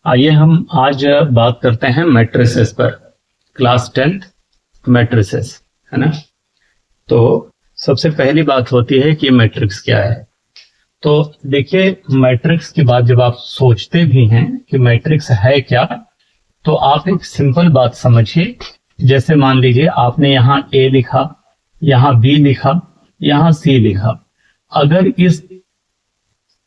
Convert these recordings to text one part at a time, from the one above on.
आइए हम आज बात करते हैं मैट्रिसेस पर। क्लास 10th मैट्रिसेस, है ना। तो सबसे पहली बात होती है कि मैट्रिक्स क्या है। तो देखिए, मैट्रिक्स के बाद जब आप सोचते भी हैं कि मैट्रिक्स है क्या, तो आप एक सिंपल बात समझिए। जैसे मान लीजिए आपने यहाँ ए लिखा, यहाँ बी लिखा, यहाँ सी लिखा। अगर इस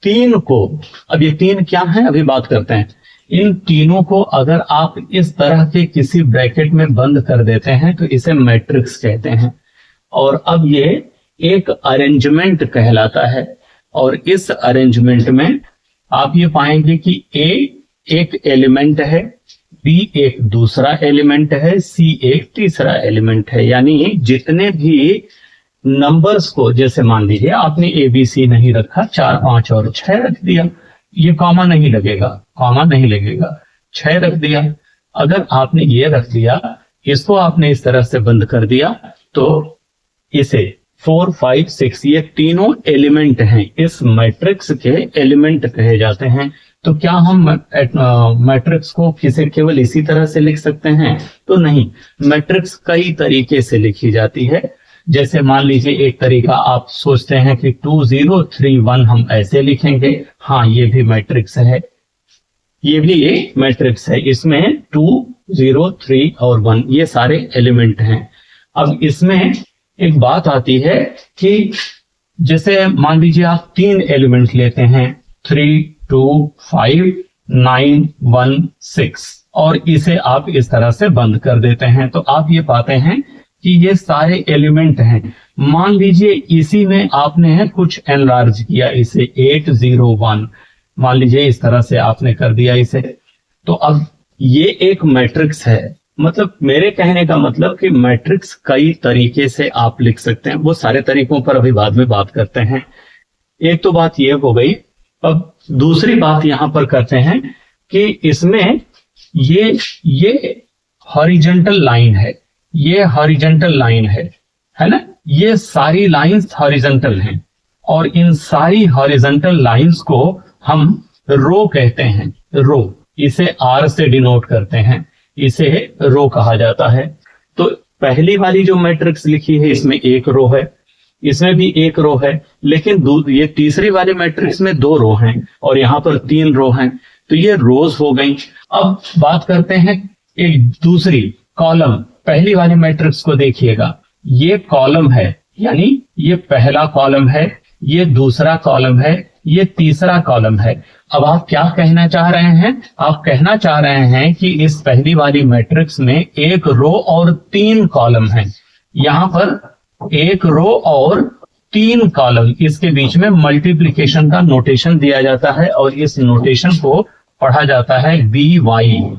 तीन को, अब ये तीन क्या है अभी बात करते हैं, इन तीनों को अगर आप इस तरह के किसी ब्रैकेट में बंद कर देते हैं तो इसे मैट्रिक्स कहते हैं। और अब ये एक अरेंजमेंट कहलाता है। और इस अरेंजमेंट में आप ये पाएंगे कि ए एक एलिमेंट है, बी एक दूसरा एलिमेंट है, सी एक तीसरा एलिमेंट है। यानी जितने भी नंबर्स को, जैसे मान लीजिए आपने ए बी सी नहीं रखा, 4 5 और 6 रख दिया, ये कॉमा नहीं लगेगा, कॉमा नहीं लगेगा, 6 रख दिया। अगर आपने ये रख दिया, इसको आपने इस तरह से बंद कर दिया, तो इसे 4 5 6 ये तीनों एलिमेंट हैं, इस मैट्रिक्स के एलिमेंट कहे जाते हैं। तो क्या हम मैट्रिक्स को किसे केवल इसी तरह से लिख सकते हैं? तो नहीं, मैट्रिक्स कई तरीके से लिखी जाती है। जैसे मान लीजिए एक तरीका आप सोचते हैं कि 2 0 3 1 हम ऐसे लिखेंगे। हाँ, ये भी मैट्रिक्स है, ये भी एक मैट्रिक्स है। इसमें 2 0 3 और 1 ये सारे एलिमेंट हैं। अब इसमें एक बात आती है कि जैसे मान लीजिए आप 3 एलिमेंट लेते हैं, 3 2 5 9 1 6, और इसे आप इस तरह से बंद कर देते हैं, तो आप ये पाते हैं कि ये सारे एलिमेंट हैं। मान लीजिए इसी में आपने कुछ एनलार्ज किया, इसे 8 0 1 मान लीजिए इस तरह से आपने कर दिया इसे, तो अब ये एक मैट्रिक्स है। मतलब मेरे कहने का मतलब कि मैट्रिक्स कई तरीके से आप लिख सकते हैं। वो सारे तरीकों पर अभी बाद में बात करते हैं। एक तो बात ये हो गई। अब दूसरी बात यहां पर करते हैं कि इसमें ये हॉरिजॉन्टल लाइन है, ये हॉरिजॉन्टल लाइन है ना। ये सारी लाइंस हॉरिजॉन्टल हैं, और इन सारी हॉरिजॉन्टल लाइंस को हम रो कहते हैं। रो, इसे आर से डिनोट करते हैं, इसे रो कहा जाता है। तो पहली वाली जो मैट्रिक्स लिखी है इसमें एक रो है, इसमें भी एक रो है, लेकिन ये तीसरी वाले मैट्रिक्स में 2 रो हैं और यहां पर 3 रो हैं, तो ये रोज हो गई। अब बात करते हैं एक दूसरी कॉलम। पहली वाली मैट्रिक्स को देखिएगा, ये कॉलम है, यानी ये पहला कॉलम है, ये दूसरा कॉलम है, ये तीसरा कॉलम है। अब आप क्या कहना चाह रहे हैं? आप कहना चाह रहे हैं कि इस पहली वाली मैट्रिक्स में एक रो और 3 कॉलम हैं। यहां पर एक रो और 3 कॉलम, इसके बीच में मल्टीप्लिकेशन का नोटेशन दिया जाता है, और इस नोटेशन को पढ़ा जाता है BY,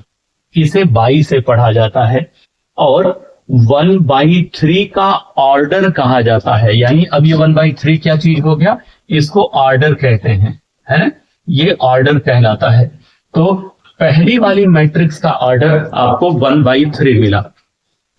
इसे बाई से पढ़ा जाता है। और 1/3 का ऑर्डर कहा जाता है। यानी अब ये 1/3 क्या चीज हो गया? इसको ऑर्डर कहते हैं, है ना। ये ऑर्डर कहलाता है। तो पहली वाली मैट्रिक्स का ऑर्डर आपको 1/3 मिला।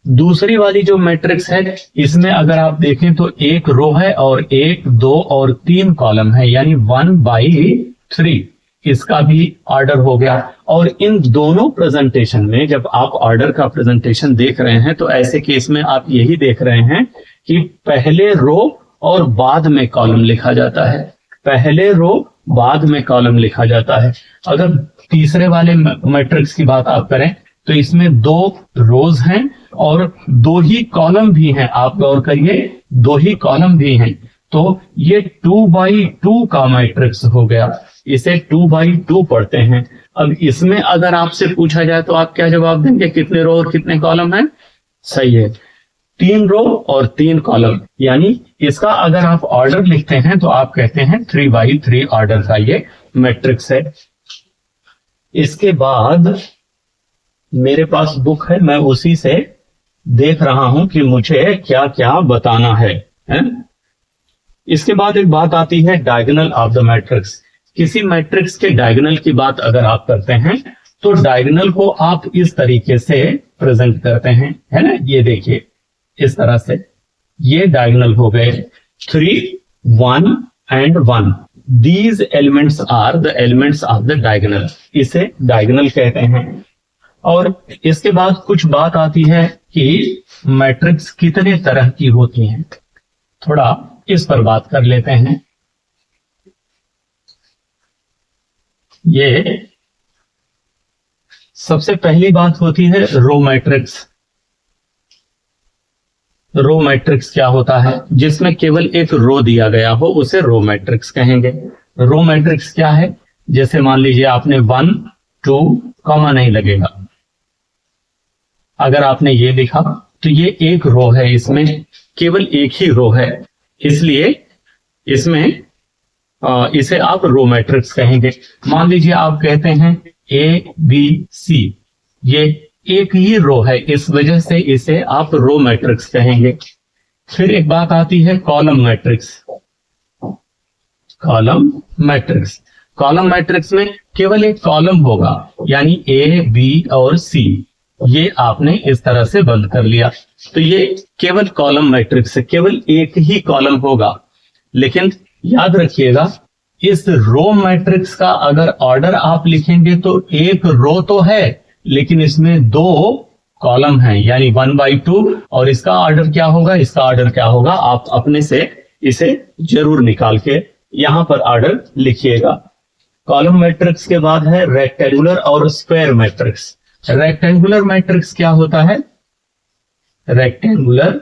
दूसरी वाली जो मैट्रिक्स है, इसमें अगर आप देखें तो एक रो है और 1 2 और 3 कॉलम है, यानी 1/3 इसका भी ऑर्डर हो गया। और इन दोनों प्रेजेंटेशन में जब आप ऑर्डर का प्रेजेंटेशन देख रहे हैं, तो ऐसे केस में आप यही देख रहे हैं कि पहले रो और बाद में कॉलम लिखा जाता है, पहले रो बाद में कॉलम लिखा जाता है। अगर तीसरे वाले मैट्रिक्स की बात आप करें तो इसमें 2 रोज हैं और 2 ही कॉलम भी हैं। आप गौर करिए, 2 ही कॉलम भी हैं। तो ये 2/2 का मैट्रिक्स हो गया, इसे 2/2 पढ़ते हैं। अब इसमें अगर आपसे पूछा जाए तो आप क्या जवाब देंगे? कितने रो और कितने कॉलम हैं? सही है, 3 रो और 3 कॉलम। यानी इसका अगर आप ऑर्डर लिखते हैं तो आप कहते हैं 3/3 ऑर्डर का ये मैट्रिक्स है। इसके बाद मेरे पास बुक है, मैं उसी से देख रहा हूं कि मुझे क्या क्या बताना है? इसके बाद एक बात आती है डायगोनल ऑफ द मैट्रिक्स। किसी मैट्रिक्स के डायगोनल की बात अगर आप करते हैं तो डायगोनल को आप इस तरीके से प्रेजेंट करते हैं, है ना। ये देखिए इस तरह से ये डायगोनल हो गए 3 1 and 1, these elements are the elements of the diagonal, इसे डायगोनल कहते हैं। और इसके बाद कुछ बात आती है कि मैट्रिक्स कितने तरह की होती हैं, थोड़ा इस पर बात कर लेते हैं। ये सबसे पहली बात होती है रो मैट्रिक्स। रो मैट्रिक्स क्या होता है? जिसमें केवल एक रो दिया गया हो उसे रो मैट्रिक्स कहेंगे। रो मैट्रिक्स क्या है? जैसे मान लीजिए आपने 1 2 कॉमा नहीं लगेगा, अगर आपने ये लिखा तो ये एक रो है, इसमें केवल एक ही रो है, इसलिए इसमें इसे आप रो मैट्रिक्स कहेंगे। मान लीजिए आप कहते हैं ABC, ये एक ही रो है, इस वजह से इसे आप रो मैट्रिक्स कहेंगे। फिर एक बात आती है column matrix. Column matrix, column matrix में केवल एक कॉलम होगा, यानी A B और C, ये आपने इस तरह से बंद कर लिया, तो ये केवल कॉलम मैट्रिक्स है, केवल एक ही कॉलम होगा। लेकिन याद रखिएगा, इस रो मैट्रिक्स का अगर ऑर्डर आप लिखेंगे तो एक रो तो है, लेकिन इसमें 2 कॉलम हैं, यानी 1/2, और इसका ऑर्डर क्या होगा? इसका ऑर्डर क्या होगा? आप अपने से इसे जरूर निकाल के यहां पर ऑर्डर लिखिएगा। कॉलम मैट्रिक्स के बाद है रेक्टेंगुलर और स्क्वायर मैट्रिक्स। रेक्टेंगुलर मैट्रिक्स क्या होता है? रेक्टेंगुलर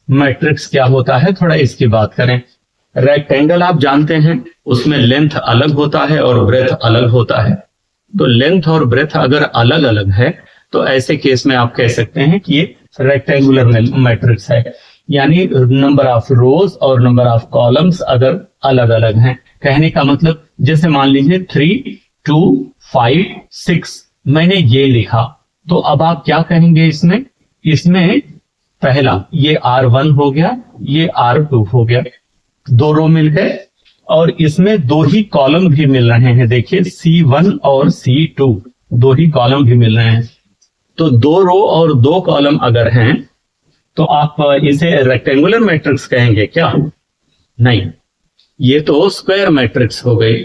मैट्रिक्स क्या होता है, थोड़ा इसकी बात करें। रेक्टेंगल आप जानते हैं, उसमें लेंथ अलग होता है और ब्रेथ अलग होता है। तो लेंथ और ब्रेथ अगर अलग अलग है तो ऐसे केस में आप कह सकते हैं कि ये रेक्टेंगुलर मैट्रिक्स है, यानी नंबर ऑफ रोज और नंबर ऑफ कॉलम्स अगर अलग अलग हैं। कहने का मतलब, जैसे मान लीजिए 3 2 5 6 मैंने ये लिखा, तो अब आप क्या कहेंगे इसमें? इसमें पहला ये R1 हो गया, ये R2 हो गया, 2 रो मिल गए, और इसमें 2 ही कॉलम भी मिल रहे हैं। देखिए C1 और C2 2 ही कॉलम भी मिल रहे हैं, तो 2 रो और 2 कॉलम अगर हैं तो आप इसे रेक्टेंगुलर मैट्रिक्स कहेंगे क्या? नहीं, ये तो स्क्वायर मैट्रिक्स हो गई।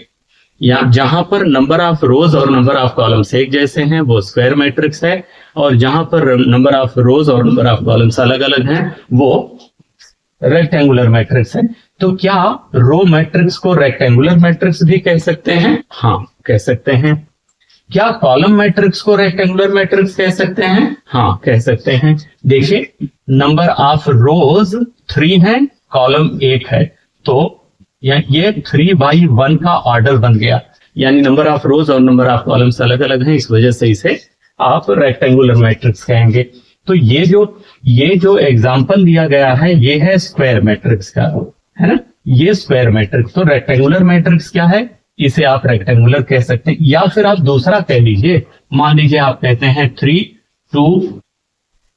या जहां पर नंबर ऑफ रोज और नंबर ऑफ कॉलम्स एक जैसे हैं वो स्क्वायर मैट्रिक्स है, और जहां पर नंबर ऑफ रोज और नंबर ऑफ कॉलम्स अलग अलग हैं वो रेक्टेंगुलर मैट्रिक्स है। तो क्या रो मैट्रिक्स को रेक्टेंगुलर मैट्रिक्स भी कह सकते हैं? हाँ, कह सकते हैं। क्या कॉलम मैट्रिक्स को रेक्टेंगुलर मैट्रिक्स कह सकते हैं? हाँ, कह सकते हैं। देखिए नंबर ऑफ रोज 3 है, कॉलम 1 है, तो ये 3/1 का ऑर्डर बन गया, यानी नंबर ऑफ रोज और नंबर ऑफ कॉलम्स अलग अलग हैं, इस वजह से इसे आप रेक्टेंगुलर मैट्रिक्स कहेंगे। तो ये जो एग्जांपल दिया गया है ये है स्क्वायर मैट्रिक्स का, है ना? ये स्क्वायर मैट्रिक्स। तो रेक्टेंगुलर मैट्रिक्स क्या है? इसे आप रेक्टेंगुलर कह सकते हैं, या फिर आप दूसरा कह लीजिए। मान लीजिए आप कहते हैं 3 2,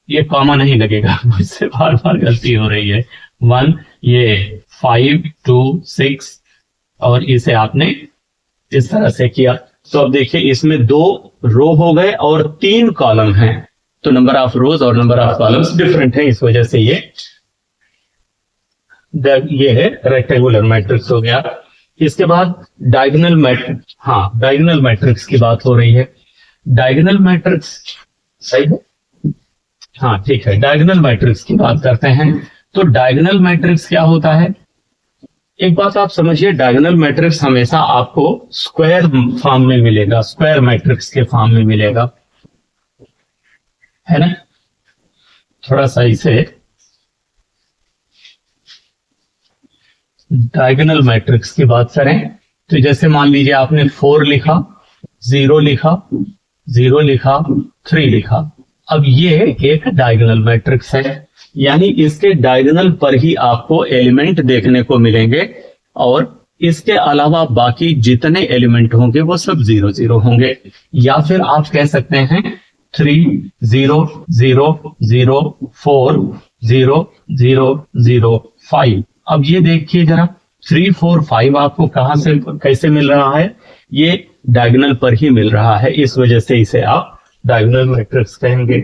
ये कॉमा नहीं लगेगा, मुझसे बार बार गलती हो रही है, 1, ये 5 2 6, और इसे आपने इस तरह से किया। तो अब देखिए इसमें 2 रो हो गए और 3 कॉलम हैं, तो नंबर ऑफ रोज और नंबर ऑफ कॉलम्स डिफरेंट है, इस वजह से ये है रेक्टेंगुलर मैट्रिक्स हो गया। इसके बाद डायगोनल मैट्रिक्स। हाँ, डायगोनल मैट्रिक्स की बात हो रही है। डायगोनल मैट्रिक्स सही है? हाँ ठीक है, डायगोनल मैट्रिक्स की बात करते हैं। तो डायगोनल मैट्रिक्स क्या होता है? एक बात आप समझिए, डायगोनल मैट्रिक्स हमेशा आपको स्क्वायर फॉर्म में मिलेगा, स्क्वायर मैट्रिक्स के फॉर्म में मिलेगा, है ना? थोड़ा सा इसे डायगोनल मैट्रिक्स की बात करें तो जैसे मान लीजिए आपने 4 लिखा, 0 लिखा, 0 लिखा, 3 लिखा। अब ये एक डायगोनल मैट्रिक्स है, यानी इसके डायगोनल पर ही आपको एलिमेंट देखने को मिलेंगे, और इसके अलावा बाकी जितने एलिमेंट होंगे वो सब 0 0 होंगे। या फिर आप कह सकते हैं 3 0 0 0 4 0 0 0 5। अब ये देखिए जरा, 3 4 5 आपको कहां से कैसे मिल रहा है? ये डायगोनल पर ही मिल रहा है, इस वजह से इसे आप डायगोनल मैट्रिक्स कहेंगे।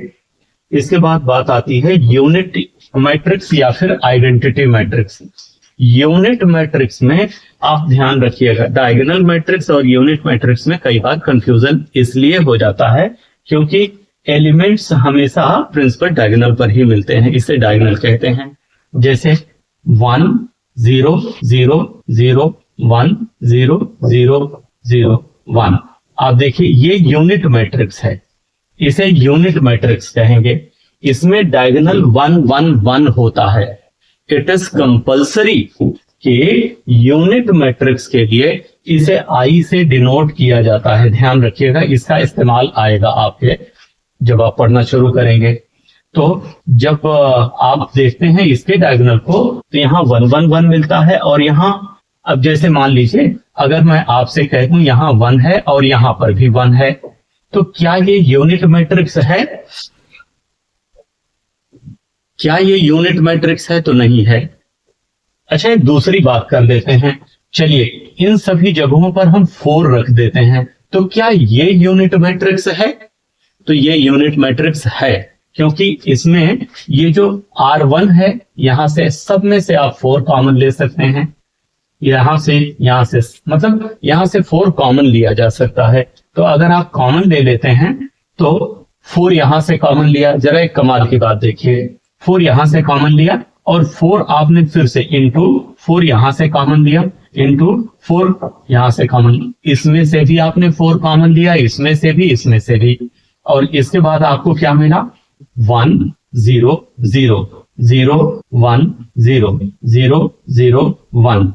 इसके बाद बात आती है यूनिट मैट्रिक्स या फिर आइडेंटिटी मैट्रिक्स। यूनिट मैट्रिक्स में आप ध्यान रखिएगा, डायगोनल मैट्रिक्स और यूनिट मैट्रिक्स में कई बार कंफ्यूजन इसलिए हो जाता है क्योंकि एलिमेंट्स हमेशा प्रिंसिपल डायगोनल पर ही मिलते हैं, इसे डायगोनल कहते हैं। जैसे 1 0 0 0 1 0 0 0 1, आप देखिए ये यूनिट मैट्रिक्स है, इसे यूनिट मैट्रिक्स कहेंगे। इसमें डायगोनल 1 1 1 होता है। इट इज कंपल्सरी कि यूनिट मैट्रिक्स के लिए इसे आई से डिनोट किया जाता है। ध्यान रखिएगा, इसका इस्तेमाल आएगा आपके जब आप पढ़ना शुरू करेंगे। तो जब आप देखते हैं इसके डायगोनल को तो यहाँ 1 1 1 मिलता है, और यहाँ अब जैसे मान लीजिए अगर मैं आपसे कह दूं यहाँ 1 है और यहाँ पर भी 1 है, तो क्या ये यूनिट मैट्रिक्स है? क्या ये यूनिट मैट्रिक्स है? तो नहीं है। अच्छा, एक दूसरी बात कर देते हैं, चलिए इन सभी जगहों पर हम 4 रख देते हैं, तो क्या ये यूनिट मैट्रिक्स है? तो ये यूनिट मैट्रिक्स है, क्योंकि इसमें ये जो R1 है, यहां से सब में से आप 4 कॉमन ले सकते हैं, यहां से मतलब यहां से 4 कॉमन लिया जा सकता है। तो अगर आप कॉमन ले लेते हैं तो 4 यहां से कॉमन लिया, जरा एक कमाल की बात देखिए, 4 यहां से कॉमन लिया और 4 आपने फिर से इंटू 4 यहां से कॉमन लिया, इंटू 4 यहां से कॉमन, इसमें से भी आपने 4 कॉमन लिया, इसमें से भी, इसमें से भी, और इसके बाद आपको क्या मिला? 1 0 0 0 1 0 0 0 1।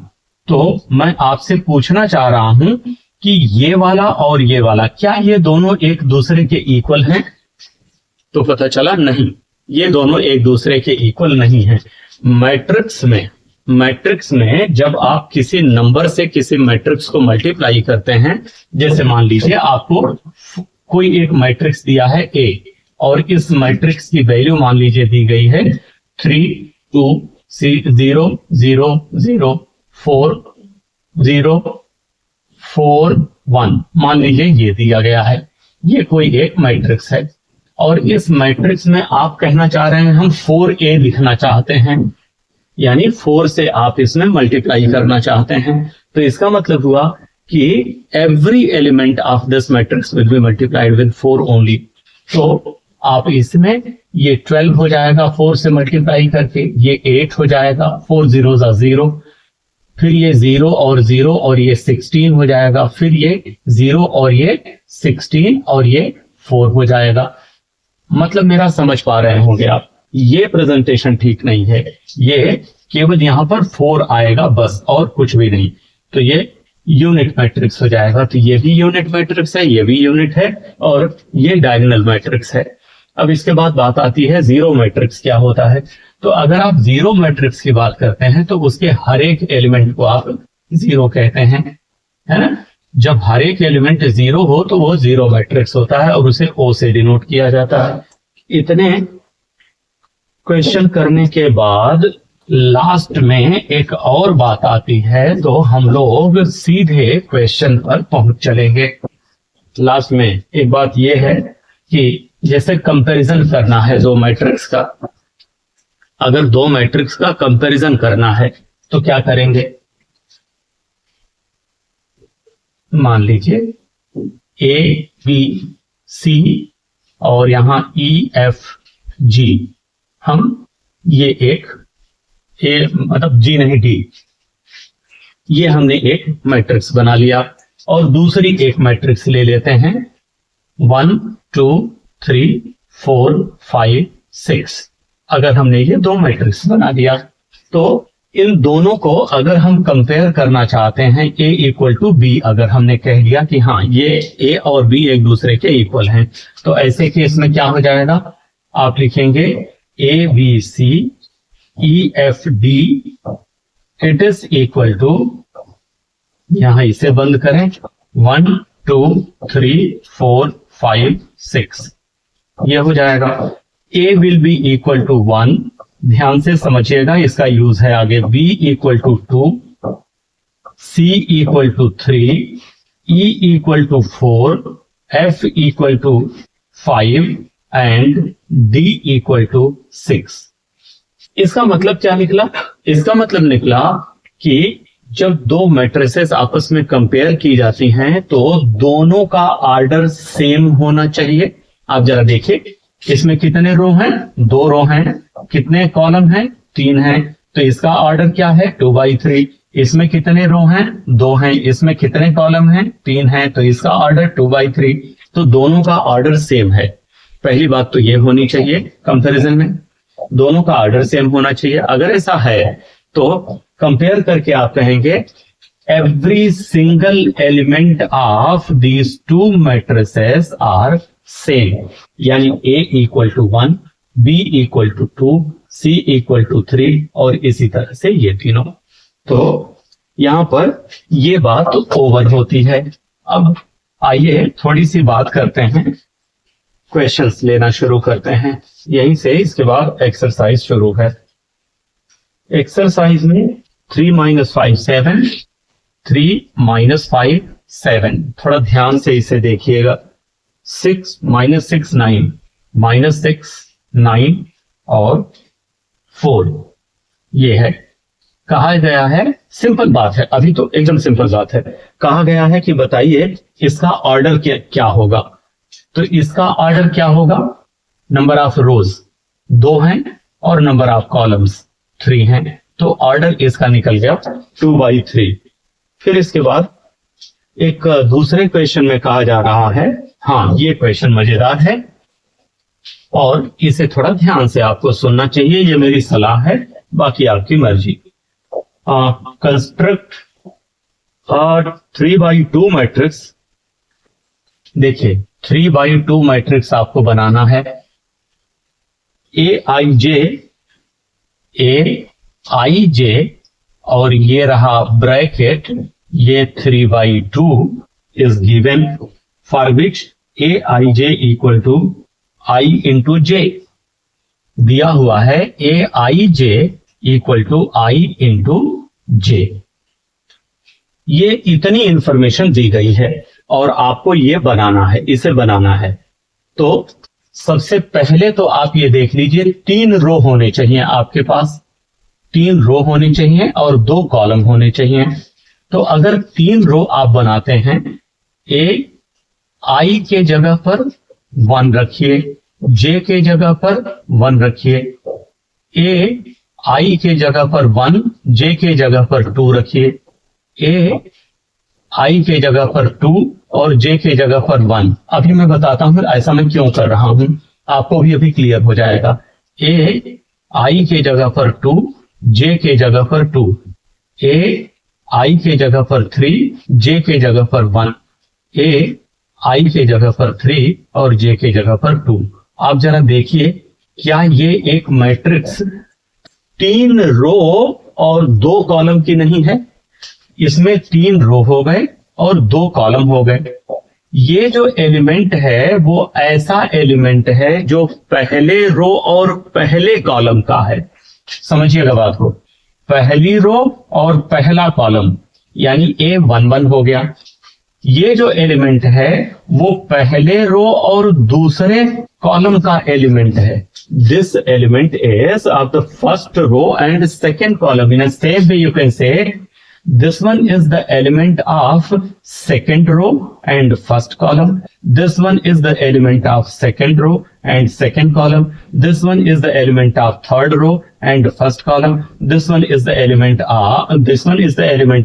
तो मैं आपसे पूछना चाह रहा हूं कि ये वाला और ये वाला, क्या ये दोनों एक दूसरे के इक्वल हैं? तो पता चला नहीं, ये दोनों एक दूसरे के इक्वल नहीं हैं। मैट्रिक्स में जब आप किसी नंबर से किसी मैट्रिक्स को मल्टीप्लाई करते हैं, जैसे मान लीजिए आपको कोई एक मैट्रिक्स दिया है A, और इस मैट्रिक्स की वैल्यू मान लीजिए दी गई है 3 2 0 0 0 4 0 4 1, मान लीजिए ये दिया गया है, ये कोई एक मैट्रिक्स है, और इस मैट्रिक्स में आप कहना चाह रहे हैं हम 4A लिखना चाहते हैं, यानी 4 से आप इसमें मल्टीप्लाई करना चाहते हैं। तो इसका मतलब हुआ कि every element of this matrix will be multiplied with 4 only. तो आप इसमें ये 12 हो जाएगा 4 से मल्टीप्लाई करके, ये 8 हो जाएगा, 4 0 0, फिर ये 0 और 0 और ये 16 हो जाएगा, फिर ये 0 और ये 16 और ये 4 हो जाएगा। मतलब मेरा समझ पा रहे होंगे आप, ये प्रेजेंटेशन ठीक नहीं है, ये केवल यहां पर 4 आएगा बस और कुछ भी नहीं, तो ये यूनिट मैट्रिक्स हो जाएगा। तो ये भी यूनिट मैट्रिक्स है, ये भी यूनिट है, और ये डायगोनल मैट्रिक्स है। अब इसके बाद बात आती है जीरो मैट्रिक्स क्या होता है। तो अगर आप जीरो मैट्रिक्स की बात करते हैं तो उसके हर एक एलिमेंट को आप जीरो कहते हैं, है ना। जब हर एक एलिमेंट जीरो हो तो वो जीरो मैट्रिक्स होता है और उसे O से डिनोट किया जाता है। इतने क्वेश्चन करने के बाद लास्ट में एक और बात आती है, तो हम लोग सीधे क्वेश्चन पर पहुंच चलेंगे। लास्ट में एक बात यह है कि जैसे कंपैरिजन करना है दो मैट्रिक्स का, अगर दो मैट्रिक्स का कंपैरिजन करना है तो क्या करेंगे। मान लीजिए A B C और यहां E F G, हम ये एक A मतलब G नहीं D, ये हमने एक मैट्रिक्स बना लिया और दूसरी एक मैट्रिक्स ले लेते हैं 1 2 3 4 5 6। अगर हमने ये दो मैट्रिक्स बना दिया तो इन दोनों को अगर हम कंपेयर करना चाहते हैं A इक्वल टू B, अगर हमने कह दिया कि हाँ ये A और B एक दूसरे के इक्वल हैं, तो ऐसे केस में क्या हो जाएगा, आप लिखेंगे A B C E F D it is equal to, यहां इसे बंद करें, 1 2 3 4 5 6, ये हो जाएगा। A will be equal to 1, ध्यान से समझिएगा इसका यूज है आगे, B equal to 2, C equal to 3, E equal to 4, F equal to 5 and D equal to 6। इसका मतलब क्या निकला, इसका मतलब निकला कि जब दो मैट्रिसेस आपस में कंपेयर की जाती हैं तो दोनों का ऑर्डर सेम होना चाहिए। आप जरा देखिए, इसमें कितने रो हैं? 2 रो हैं। कितने कॉलम हैं? 3 हैं। तो इसका ऑर्डर क्या है? 2/3। इसमें कितने रो हैं? 2 हैं। इसमें कितने कॉलम हैं? 3 हैं। तो इसका ऑर्डर 2/3। तो दोनों का ऑर्डर सेम है। पहली बात तो ये होनी चाहिए, कंपैरिजन में दोनों का ऑर्डर सेम होना चाहिए। अगर ऐसा है तो कंपेयर करके आप कहेंगे every single element of these 2 matrices are same, यानी A = 1, B = 2, C = 3 और इसी तरह से ये तीनों। तो यहां पर ये बात ओवर होती है। अब आइए थोड़ी सी बात करते हैं, क्वेश्चंस लेना शुरू करते हैं यहीं से, इसके बाद एक्सरसाइज शुरू है। एक्सरसाइज में 3 - 5 7, 3 - 5 7। थोड़ा ध्यान से इसे देखिएगा। 6 - 6 9, -6 9 और 4 ये है। कहा गया है, सिंपल बात है, अभी तो एकदम सिंपल बात है। कहा गया है कि बताइए इसका ऑर्डर क्या होगा। तो इसका ऑर्डर क्या होगा? नंबर ऑफ रोज 2 हैं और नंबर ऑफ कॉलम्स 3 हैं। तो ऑर्डर इसका निकल गया 2/3। फिर इसके बाद एक दूसरे क्वेश्चन में कहा जा रहा है, हाँ ये क्वेश्चन मजेदार है और इसे थोड़ा ध्यान से आपको सुनना चाहिए, ये मेरी सलाह है, बाकी आपकी मर्जी। Construct 3/2 matrix. देखिए 3/2 मैट्रिक्स आपको बनाना है। Aij और ये रहा ब्रैकेट, ये 3/2 is given for which Aij = I × j दिया हुआ है। Aij = I × j। ये इतनी इंफॉर्मेशन दी गई है और आपको ये बनाना है, इसे बनाना है। तो सबसे पहले तो आप ये देख लीजिए 3 रो होने चाहिए आपके पास, 3 रो होनी चाहिए और 2 कॉलम होने चाहिए। तो अगर 3 रो आप बनाते हैं, I के जगह पर 1 रखिए, J के जगह पर 1 रखिए, I के जगह पर 1, J के जगह पर 2 रखिए, I के जगह पर 2 और J के जगह पर 1। अभी मैं बताता हूं ऐसा मैं क्यों कर रहा हूं, आपको भी अभी क्लियर हो जाएगा। I के जगह पर 2, J के जगह पर 2, I के जगह पर 3, J के जगह पर 1, I के जगह पर 3 और J के जगह पर 2। आप जरा देखिए, क्या ये एक मैट्रिक्स 3 रो और 2 कॉलम की नहीं है? इसमें 3 रो हो गए और 2 कॉलम हो गए। ये जो एलिमेंट है वो ऐसा एलिमेंट है जो पहले रो और पहले कॉलम का है। समझिएगा बात को, पहली रो और पहला कॉलम यानी A11 हो गया। ये जो एलिमेंट है वो पहले रो और दूसरे कॉलम का एलिमेंट है। This element is of the first row and second column. In same way you can say this one is the element of second row and first column. This one is the element of second row and second column. This one is the element of third row and first column. This one is the element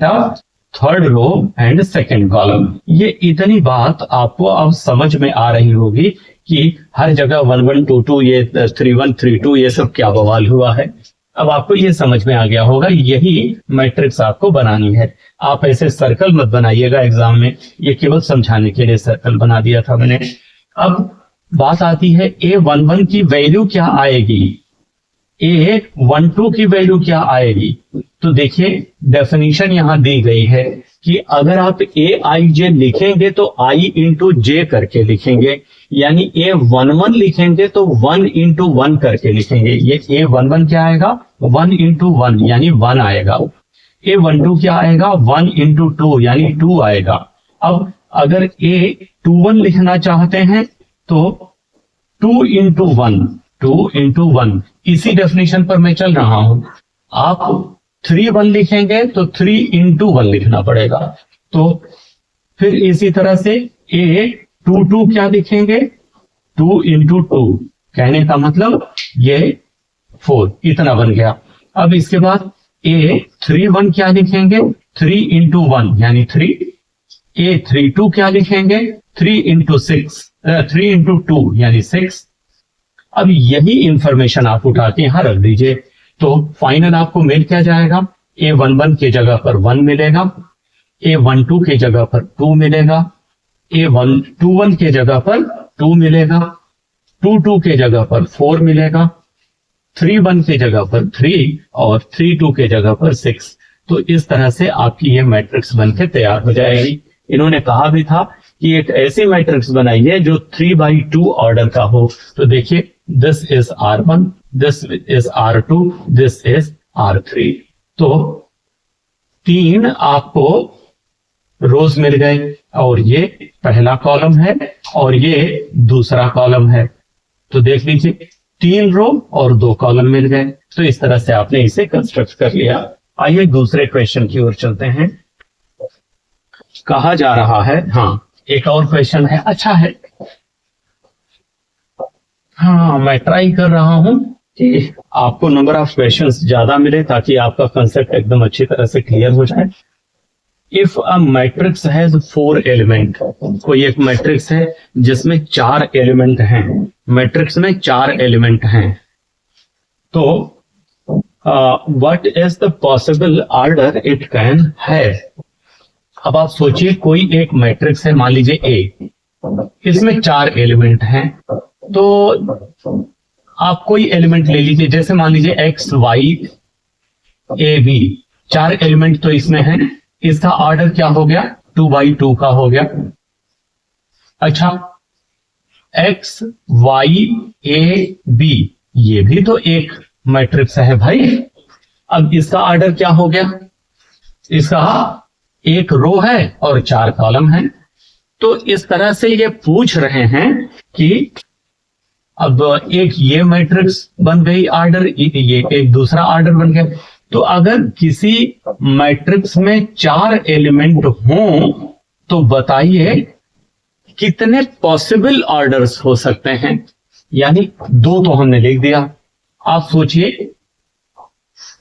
of third row and second column. ये इतनी बात आपको अब समझ में आ रही होगी कि हर जगह 1 1 2 2 ये 3 1 3 2 ये सब क्या बवाल हुआ है। अब आपको ये समझ में आ गया होगा, यही मैट्रिक्स आपको बनानी है। आप ऐसे सर्कल मत बनाइएगा एग्जाम में, ये केवल समझाने के लिए सर्कल बना दिया था मैंने। अब बात आती है A11 की वैल्यू क्या आएगी, A12 की वैल्यू क्या आएगी। तो देखिए डेफिनेशन यहां दी गई है कि अगर आप Aij लिखेंगे तो I × j करके लिखेंगे, यानी A11 लिखेंगे तो 1 × 1 करके लिखेंगे। ये A11 क्या आएगा, 1 × 1 यानी 1 आएगा। A12 क्या आएगा, 1 × 2 यानी 2 आएगा। अब अगर A21 लिखना चाहते हैं तो 2 × 1 इसी डेफिनेशन पर मैं चल रहा हूं। आप 3 1 लिखेंगे तो 3 × 1 लिखना पड़ेगा। तो फिर इसी तरह से A 2 2 क्या लिखेंगे, 2 × 2, कहने का मतलब ये 4 इतना बन गया। अब इसके बाद A 3 1 क्या लिखेंगे, 3 × 1 यानी 3। A 3 2 क्या लिखेंगे, 3 × 2 यानी 6। अब यही इंफॉर्मेशन आप उठा के यहां रख दीजिए, तो फाइनल आपको मिल क्या जाएगा, A 1 1 की जगह पर 1 मिलेगा, A 1 2 की जगह पर 2 मिलेगा, A 1 2 1 की जगह पर 2 मिलेगा, 2 2 की जगह पर 4 मिलेगा, 3 1 की जगह पर 3 और 3 2 की जगह पर 6। तो इस तरह से आपकी ये मैट्रिक्स बनके तैयार हो जाएगी। इन्होंने कहा भी था कि एक ऐसी मैट्रिक्स बनाइए जो 3/2 ऑर्डर का हो। तो देखिए, this is R1, this is R2, this is R3। तो 3 आपको रोज मिल गए, और ये पहला कॉलम है और ये दूसरा कॉलम है। तो देख लीजिए, 3 रो और 2 कॉलम मिल गए। तो इस तरह से आपने इसे कंस्ट्रक्ट कर लिया। आइए दूसरे क्वेश्चन की ओर चलते हैं। कहा जा रहा है, हाँ एक और क्वेश्चन है, अच्छा है, हाँ मैं ट्राई कर रहा हूं कि आपको नंबर ऑफ क्वेश्चंस ज्यादा मिले ताकि आपका कंसेप्ट एकदम अच्छी तरह से क्लियर हो जाए। If a matrix has 4 element, कोई एक मैट्रिक्स है जिसमें 4 एलिमेंट हैं, मैट्रिक्स में 4 एलिमेंट हैं, तो what is the possible order it can have. अब आप सोचिए, कोई एक मैट्रिक्स है, मान लीजिए A, इसमें 4 एलिमेंट हैं। तो आप कोई एलिमेंट ले लीजिए, जैसे मान लीजिए X Y A B, 4 element तो इसमें हैं। इसका ऑर्डर क्या हो गया, 2/2 का हो गया। अच्छा, X Y A B, ये भी तो एक मैट्रिक्स है भाई। अब इसका ऑर्डर क्या हो गया, इसका एक रो है और 4 कॉलम है। तो इस तरह से ये पूछ रहे हैं कि अब एक ये मैट्रिक्स बन गई ऑर्डर, ये एक दूसरा ऑर्डर बन गया। तो अगर किसी मैट्रिक्स में 4 एलिमेंट हों तो बताइए कितने पॉसिबल ऑर्डर्स हो सकते हैं। यानी 2 तो हमने लिख दिया। आप सोचिए,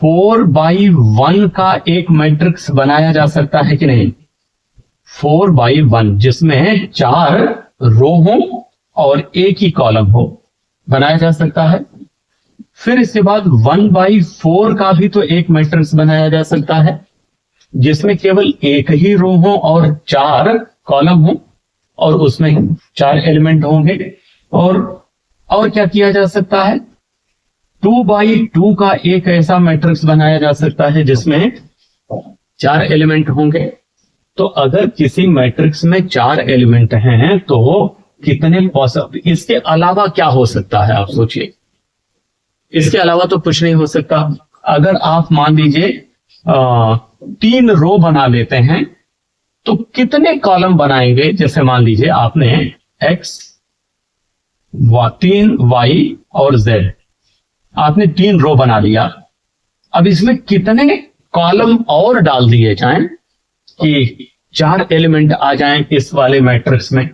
4/1 का एक मैट्रिक्स बनाया जा सकता है कि नहीं, 4/1 जिसमें 4 रो हो और एक ही कॉलम हो, बनाया जा सकता है। फिर इसके बाद 1/4 का भी तो एक मैट्रिक्स बनाया जा सकता है जिसमें केवल एक ही रो हो और 4 कॉलम हो और उसमें 4 एलिमेंट होंगे। और क्या किया जा सकता है, 2/2 का एक ऐसा मैट्रिक्स बनाया जा सकता है जिसमें 4 एलिमेंट होंगे। तो अगर किसी मैट्रिक्स में 4 एलिमेंट हैं तो कितने पॉसिबल, इसके अलावा क्या हो सकता है, आप सोचिए। इसके अलावा तो कुछ नहीं हो सकता। अगर आप मान लीजिए 3 रो बना लेते हैं तो कितने कॉलम बनाएंगे। जैसे मान लीजिए आपने X 3 Y और Z, आपने 3 रो बना लिया। अब इसमें कितने कॉलम और डाल दिए जाएं कि 4 एलिमेंट आ जाएं इस वाले मैट्रिक्स में।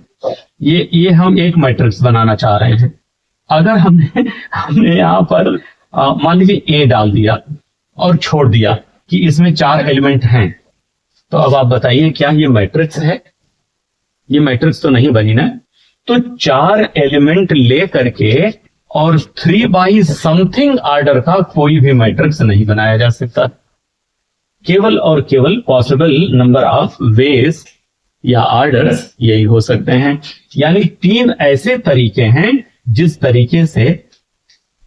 ये हम एक मैट्रिक्स बनाना चाह रहे हैं। अगर हमने यहां पर मान लीजिए A डाल दिया और छोड़ दिया कि इसमें 4 एलिमेंट हैं, तो अब आप बताइए क्या ये मैट्रिक्स है? ये मैट्रिक्स तो नहीं बनी ना। तो 4 एलिमेंट ले करके और 3/समथिंग ऑर्डर का कोई भी मैट्रिक्स नहीं बनाया जा सकता। केवल और केवल पॉसिबल नंबर ऑफ वेज या ऑर्डर्स यही हो सकते हैं। यानी 3 ऐसे तरीके हैं जिस तरीके से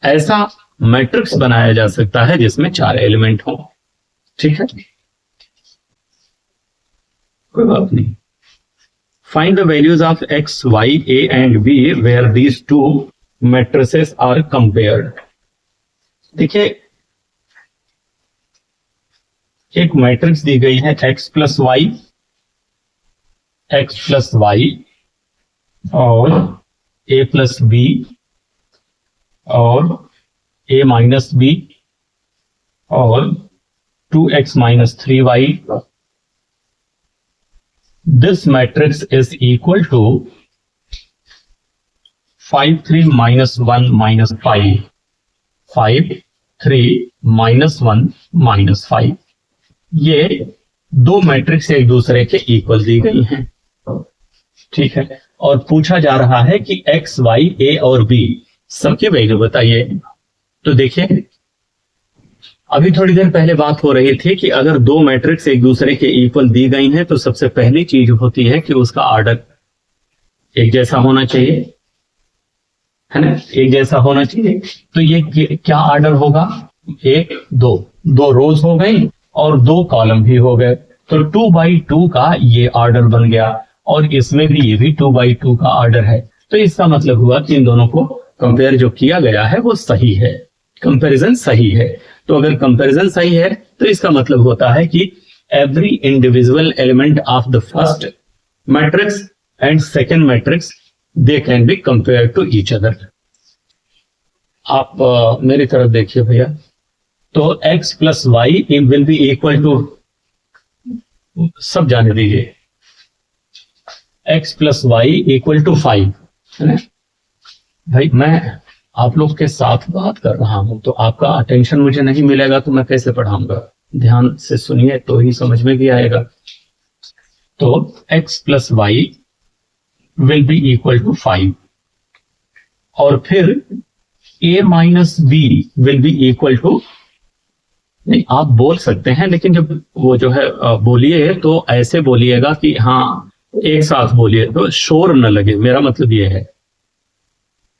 ऐसा मैट्रिक्स बनाया जा सकता है जिसमें 4 एलिमेंट हो। ठीक है, कोई बात नहीं। Find the values of X, Y, A and B where these 2 matrices are compared. देखिए, एक मैट्रिक्स दी गई है X + Y, X + Y और A + B और A - B और 2x minus 3y. This matrix is equal to 5 3 minus 1 minus 5, 5 3 minus 1 minus 5. ये दो matrix एक दूसरे के इक्वल दी गई हैं, ठीक है। और पूछा जा रहा है कि x, y, a और b सबकी वैल्यू बताइए। तो देखिए, अभी थोड़ी देर पहले बात हो रही थी कि अगर दो मैट्रिक्स एक दूसरे के इक्वल दी गई हैं तो सबसे पहली चीज होती है कि उसका ऑर्डर एक जैसा होना चाहिए, है ना, एक जैसा होना चाहिए। तो ये क्या ऑर्डर होगा? 1 2, 2 रोज हो गई और 2 कॉलम भी हो गए, तो 2/2 का ये ऑर्डर बन गया। और इसमें भी ये भी 2/2 का ऑर्डर है। तो इसका मतलब हुआ कि इन दोनों को कंपेयर जो किया गया है वो सही है, कंपैरिजन सही है। तो अगर कंपैरिजन सही है तो इसका मतलब होता है कि every individual element of the first matrix and second matrix they can be compare to each other. आप मेरी तरफ देखिए भैया, तो x plus Y will be equal to, सब जाने दीजिए, x plus Y equal to 5, है ना। भाई मैं आप लोग के साथ बात कर रहा हूं तो आपका अटेंशन मुझे नहीं मिलेगा तो मैं कैसे पढ़ाऊंगा? ध्यान से सुनिए तो ही समझ में भी आएगा। तो x plus Y will be equal to 5 और फिर a minus B will be equal to, नहीं आप बोल सकते हैं लेकिन जब वो जो है बोलिए तो ऐसे बोलिएगा कि हाँ एक साथ बोलिए तो शोर न लगे, मेरा मतलब ये है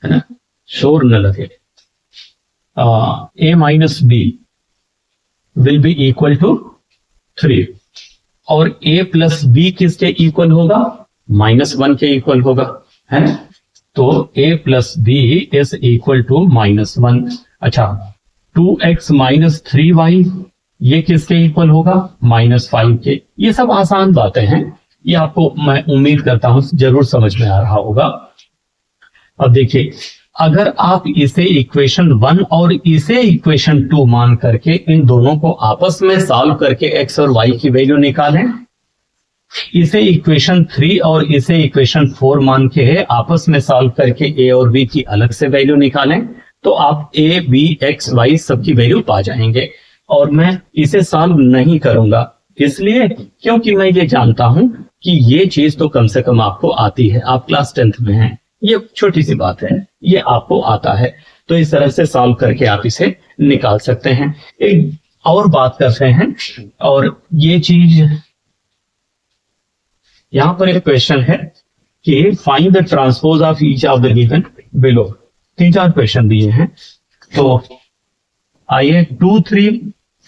ना, शोर न लगे। a minus B will be equal to 3 और a प्लस बी किसके इक्वल होगा? -1 के इक्वल होगा, है ना। तो a plus B is equal to -1। अच्छा, 2x माइनस 3y ये किसके इक्वल होगा? -5 के। ये सब आसान बातें हैं, ये आपको मैं उम्मीद करता हूं जरूर समझ में आ रहा होगा। अब देखिए, अगर आप इसे इक्वेशन 1 और इसे इक्वेशन 2 मान करके इन दोनों को आपस में सॉल्व करके x और y की वैल्यू निकालें, इसे इक्वेशन 3 और इसे इक्वेशन 4 मान के आपस में सॉल्व करके a और b की अलग से वैल्यू निकालें, तो आप a, b, x, y सबकी वैल्यू पा जाएंगे। और मैं इसे सॉल्व नहीं करूंगा इसलिए क्योंकि मैं ये जानता हूं कि ये चीज तो कम से कम आपको आती है, आप क्लास 10th में हैं, ये छोटी सी बात है, ये आपको आता है। तो इस तरह से सॉल्व करके आप इसे निकाल सकते हैं। एक और बात करते हैं, और ये चीज यहां पर एक क्वेश्चन है कि find the transpose of each of the given below. 3-4 question दिए हैं, तो आइए 2 3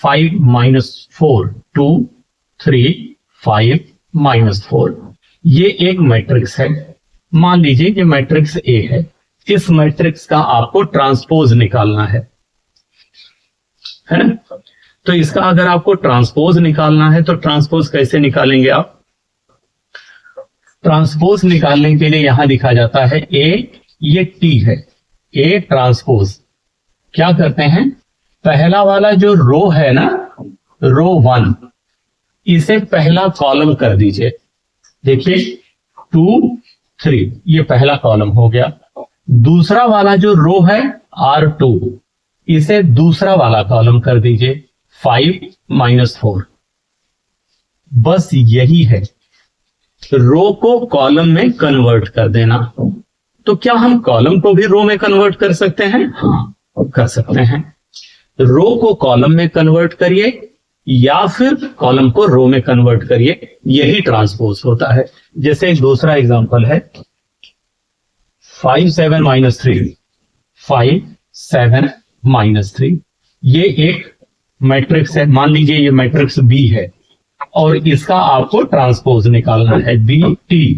5 -4, 2 3 5 -4 ये एक मैट्रिक्स है। मान लीजिए कि मैट्रिक्स ए है, इस मैट्रिक्स का आपको ट्रांसपोज निकालना है ना। तो इसका अगर आपको ट्रांसपोज निकालना है तो ट्रांसपोज कैसे निकालेंगे आप? ट्रांसपोज निकालने के लिए यहां लिखा जाता है ए, ये टी है, ए ट्रांसपोज। क्या करते हैं, पहला वाला जो रो है ना, रो 1, इसे पहला कॉलम कर दीजिए। देखिए 2 3 ये पहला कॉलम हो गया। दूसरा वाला जो रो है R2, इसे दूसरा वाला कॉलम कर दीजिए, 5 -4। बस यही है, रो को कॉलम में कन्वर्ट कर देना। तो क्या हम कॉलम को भी रो में कन्वर्ट कर सकते हैं? हाँ कर सकते हैं। रो को कॉलम में कन्वर्ट करिए या फिर कॉलम को रो में कन्वर्ट करिए, यही ट्रांसपोज होता है। जैसे एक दूसरा एग्जांपल है 5 7 -3, 5 7 -3 ये एक मैट्रिक्स है। मान लीजिए ये मैट्रिक्स बी है और इसका आपको ट्रांसपोज निकालना है, बी टी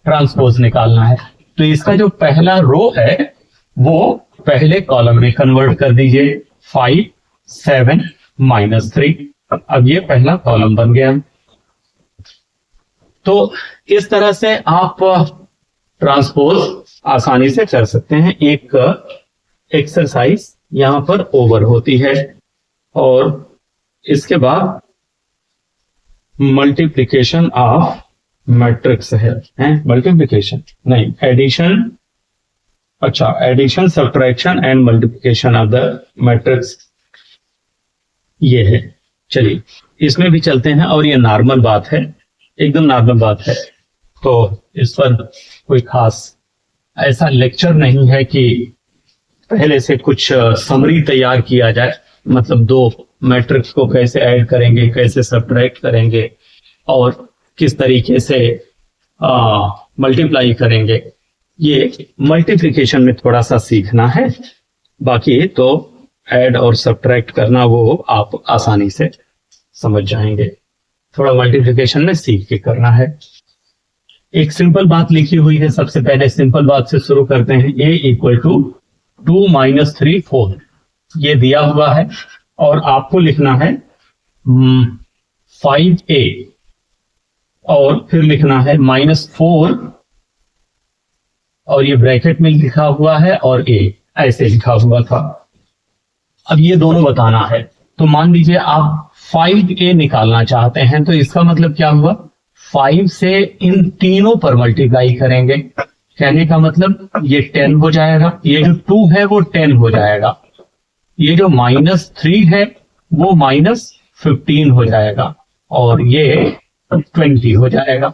ट्रांसपोज निकालना है। तो इसका जो पहला रो है वो पहले कॉलम में कन्वर्ट कर दीजिए, 5 7 -3। अब ये पहला कॉलम बन गया। तो इस तरह से आप ट्रांसपोज आसानी से कर सकते हैं। एक एक्सरसाइज यहां पर ओवर होती है और इसके बाद मल्टीप्लिकेशन ऑफ मैट्रिक्स है मल्टीप्लिकेशन नहीं, एडिशन, अच्छा addition, subtraction and multiplication of the matrix ये है। चलिए इसमें भी चलते हैं, और ये नॉर्मल बात है, एकदम नॉर्मल बात है, तो इस पर कोई खास ऐसा लेक्चर नहीं है कि पहले से कुछ समरी तैयार किया जाए, मतलब दो मैट्रिक्स को कैसे ऐड करेंगे, कैसे सब्ट्रैक्ट करेंगे और किस तरीके से मल्टीप्लाई करेंगे। ये मल्टीप्लिकेशन में थोड़ा सा सीखना है, बाकी तो ऐड और सब्ट्रैक्ट करना वो आप आसानी से समझ जाएंगे। थोड़ा मल्टीप्लिकेशन में सीख के करना है। एक सिंपल बात लिखी हुई है, सबसे पहले सिंपल बात से शुरू करते हैं। a इक्वल टू 2 - 3 4 ये दिया हुआ है, और आपको लिखना है 5a और फिर लिखना है -4 और ये ब्रैकेट में लिखा हुआ है और a ऐसे लिखा हुआ था। अब ये दोनों बताना है, तो मान लीजिए आप 5a निकालना चाहते हैं, तो इसका मतलब क्या हुआ, 5 से इन तीनों पर मल्टीप्लाई करेंगे। कहने का मतलब ये 10 हो जाएगा, ये जो 2 है वो 10 हो जाएगा, ये जो -3 है वो -15 हो जाएगा, और ये 20 हो जाएगा।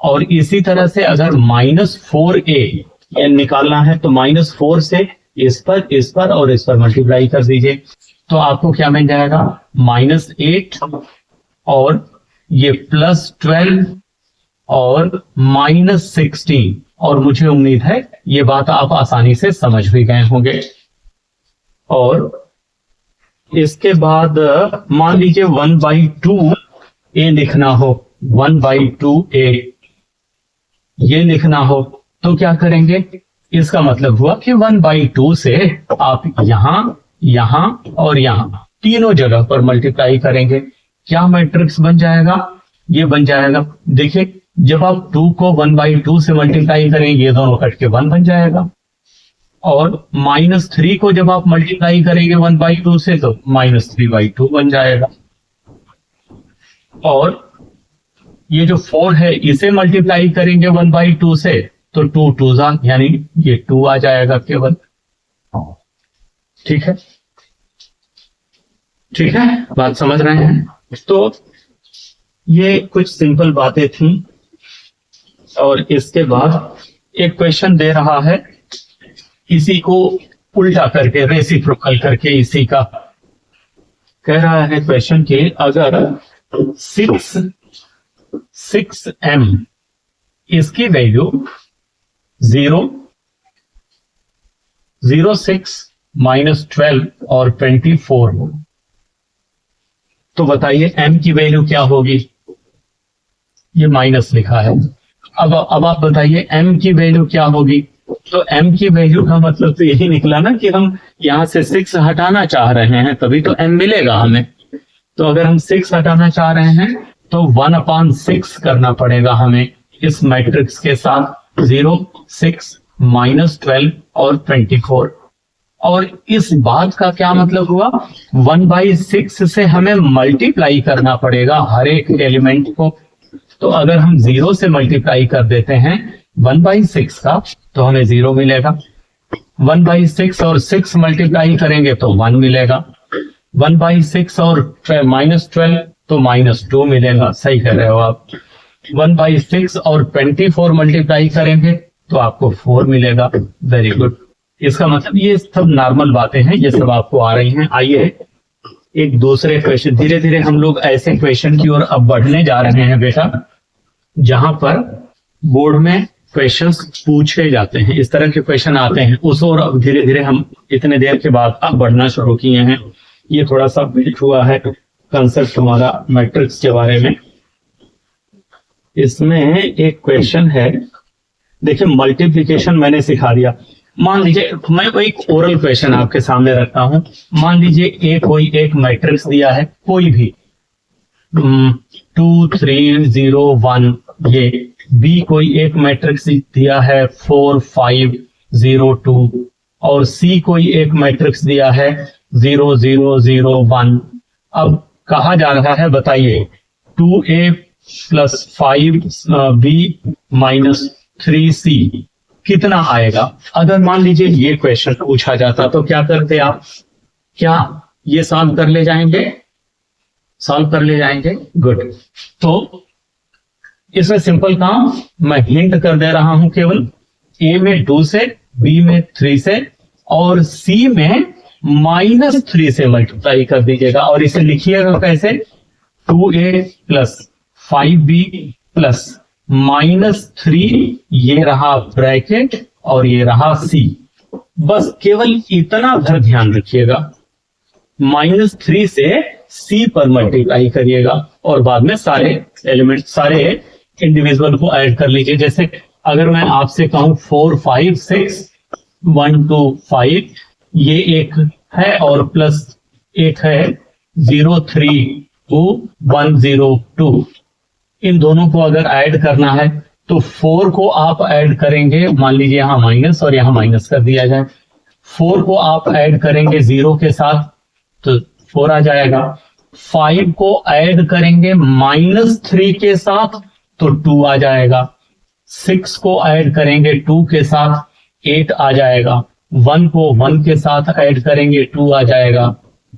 और इसी तरह से अगर -4a ये निकालना है, तो -4 से इस पर और इस पर मल्टीप्लाई कर दीजिए, तो आपको क्या मिल जाएगा, -8 और ये +12 और -16। और मुझे उम्मीद है ये बात आप आसानी से समझ भी गए होंगे। और इसके बाद मान लीजिए 1/2a लिखना हो, 1/2a ये लिखना हो, तो क्या करेंगे, इसका मतलब हुआ कि 1/2 से आप यहां और यहां तीनों जगह पर मल्टीप्लाई करेंगे। क्या मैट्रिक्स बन जाएगा, ये बन जाएगा, देखिए जब आप 2 को 1/2 से मल्टीप्लाई करेंगे, ये दोनों कट के 1 बन जाएगा, और -3 को जब आप मल्टीप्लाई करेंगे 1/2 से, तो -3/2 बन जाएगा। और ये जो 4 है इसे मल्टीप्लाई करेंगे 1/2 से, तो 2 2 यानी ये 2 आ जाएगा केवल। ठीक है, ठीक है, बात समझ रहे हैं। तो ये कुछ सिंपल बातें थी, और इसके बाद एक क्वेश्चन दे रहा है, इसी को उल्टा करके, रेसिप्रोकल करके, इसी का कह रहा है क्वेश्चन के, अगर 6m इसकी वैल्यू 0, 6 -12 और 24 हो, तो बताइए m की वैल्यू क्या होगी। ये माइनस लिखा है, अब आप बताइए m की वैल्यू क्या होगी। तो m की वैल्यू का मतलब तो यही निकला ना कि हम यहां से 6 हटाना चाह रहे हैं, तभी तो m मिलेगा हमें। तो अगर हम 6 हटाना चाह रहे हैं तो 1/6 करना पड़ेगा हमें इस मैट्रिक्स के साथ, 0, 6, -12 और 24। और इस बात का क्या मतलब हुआ, 1/6 से हमें मल्टीप्लाई करना पड़ेगा हर एक एलिमेंट को। तो अगर हम 0 से मल्टीप्लाई कर देते हैं 1/6 का, तो हमें 0 मिलेगा। 1/6 और 6 मल्टीप्लाई करेंगे तो 1 मिलेगा। 1/6 और -12 तो -2 मिलेगा। सही कह रहे हो आप। 1/6 और 24 मल्टीप्लाई करेंगे तो आपको 4 मिलेगा। Very good. इसका मतलब ये सब नॉर्मल बातें हैं, ये सब आपको आ रही हैं। आइए एक दूसरे क्वेश्चन, धीरे धीरे हम लोग ऐसे क्वेश्चन की ओर अब बढ़ने जा रहे हैं बेटा, जहां पर बोर्ड में क्वेश्चंस पूछे जाते हैं, इस तरह के क्वेश्चन आते हैं, उस ओर अब धीरे धीरे हम इतने देर के बाद अब बढ़ना शुरू किए हैं। ये थोड़ा सा बिल्ड हुआ है कंसेप्ट हमारा मैट्रिक्स के बारे में। इसमें एक क्वेश्चन है, देखिए मल्टीप्लिकेशन मैंने सिखा दिया। मान लीजिए मैं एक ओरल क्वेश्चन आपके सामने रखता हूं। मान लीजिए कोई एक मैट्रिक्स दिया है, कोई भी 2 3 0 1, ये बी कोई एक मैट्रिक्स दिया है 4 5 0 2, और सी कोई एक मैट्रिक्स दिया है 0 0 0 1। अब कहा जा रहा है, बताइए 2a plus 5b minus 3c कितना आएगा। अगर मान लीजिए ये क्वेश्चन पूछा जाता तो क्या करते आप, क्या ये सॉल्व कर ले जाएंगे, सॉल्व कर ले जाएंगे, गुड। तो इसमें सिंपल काम मैं हिंट कर दे रहा हूं, केवल a में 2 से, b में 3 से और c में -3 से मल्टीप्लाई कर दीजिएगा। और इसे लिखिएगा कैसे, 2a प्लस 5b प्लस -3, ये रहा ब्रैकेट और ये रहा c। बस केवल इतना भर ध्यान रखिएगा, -3 से c पर मल्टीप्लाई करिएगा और बाद में सारे एलिमेंट, सारे इंडिविजुअल को ऐड कर लीजिए। जैसे अगर मैं आपसे कहूं 4 5 6 1 2 5, ये एक है और प्लस एक है 0 3 2 1 0 2, इन दोनों को अगर ऐड करना है तो 4 को आप ऐड करेंगे, मान लीजिए यहां माइनस और यहां माइनस कर दिया जाए, 4 को आप ऐड करेंगे 0 के साथ तो 4 आ जाएगा, 5 को ऐड करेंगे -3 के साथ तो 2 आ जाएगा, 6 को ऐड करेंगे 2 के साथ 8 आ जाएगा, 1 को 1 के साथ ऐड करेंगे 2 आ जाएगा,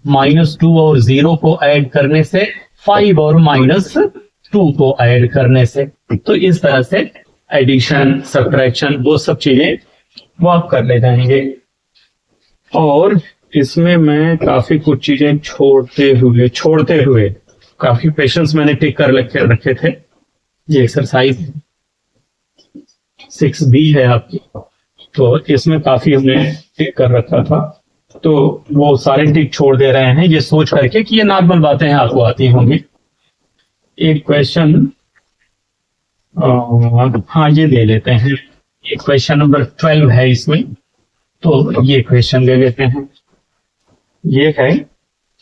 -2 और 0 को ऐड करने से 5 और -2 को ऐड करने से। तो इस तरह से एडिशन, सब्ट्रैक्शन, वो सब चीजें वो आप कर ले जाएंगे। और इसमें मैं काफी कुछ चीजें छोड़ते हुए काफी पेशेंस मैंने टिक कर रखे थे। ये एक्सरसाइज 6b है आपकी, तो इसमें काफी हमने टिक कर रखा था, तो वो सारे टिक छोड़ दे रहे हैं ये सोच करके कि ये नॉर्मल बातें हैं, आपको आती होंगी। एक क्वेश्चन, हाँ ये ले लेते हैं, एक क्वेश्चन नंबर 12 है इसमें, तो ये क्वेश्चन ले लेते हैं। ये है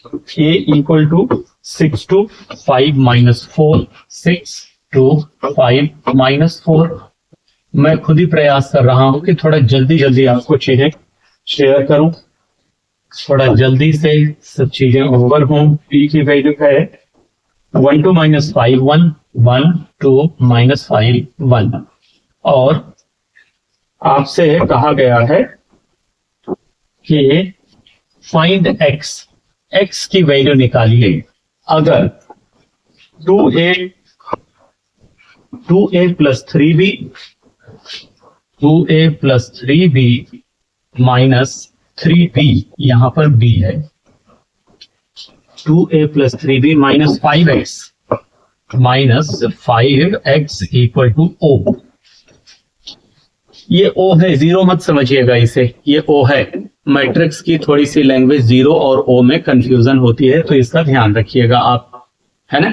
a equal to 6 to 5 - 4, 6 to 5 - 4। मैं खुद ही प्रयास कर रहा हूं कि थोड़ा जल्दी जल्दी आपको चीजें शेयर करूं, थोड़ा जल्दी से सब चीजें ओवर हों। p की वैल्यू है 1 to -5 1, 1 to -5 1, और आपसे कहा गया है कि फाइंड x, x की वैल्यू निकालिए। अगर 2a plus 3b, 2a plus 3b minus 3b, यहां पर b है, 2a plus 3b minus 5x minus 5x equal to o। ये o है, जीरो मत समझिएगा इसे, ये o है। मैट्रिक्स की थोड़ी सी लैंग्वेज जीरो और o में कंफ्यूजन होती है, तो इसका ध्यान रखिएगा आप, है ना।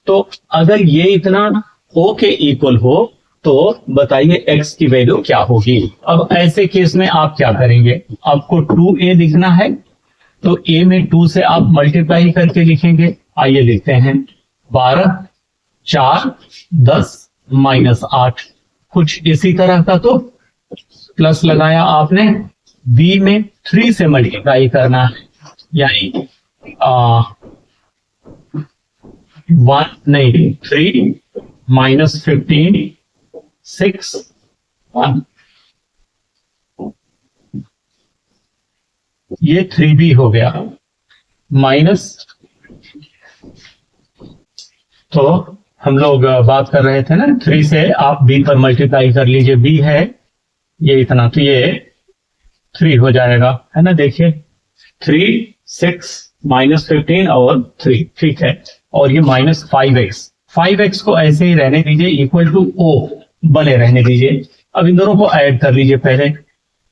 तो अगर ये इतना o के इक्वल हो तो बताइए x की वैल्यू क्या होगी। अब ऐसे केस में आप क्या करेंगे, आपको 2a लिखना है तो a में 2 से आप मल्टीप्लाई करके लिखेंगे। आइए लिखते हैं, 12 4 10 -8, कुछ इसी तरह का। तो प्लस लगाया आपने, b में 3 से मल्टीप्लाई करना है, यानी 3 -15 6 1, ये 3b हो गया माइनस। तो हम लोग बात कर रहे थे ना, 3 से आप b पर मल्टीप्लाई कर लीजिए, b है ये इतना, तो ये 3 हो जाएगा, है ना। देखिए 3 6 -15 और 3, ठीक है। और ये -5x को ऐसे ही रहने दीजिए, इक्वल टू o बने रहने दीजिए। अब इन दोनों को ऐड कर लीजिए पहले,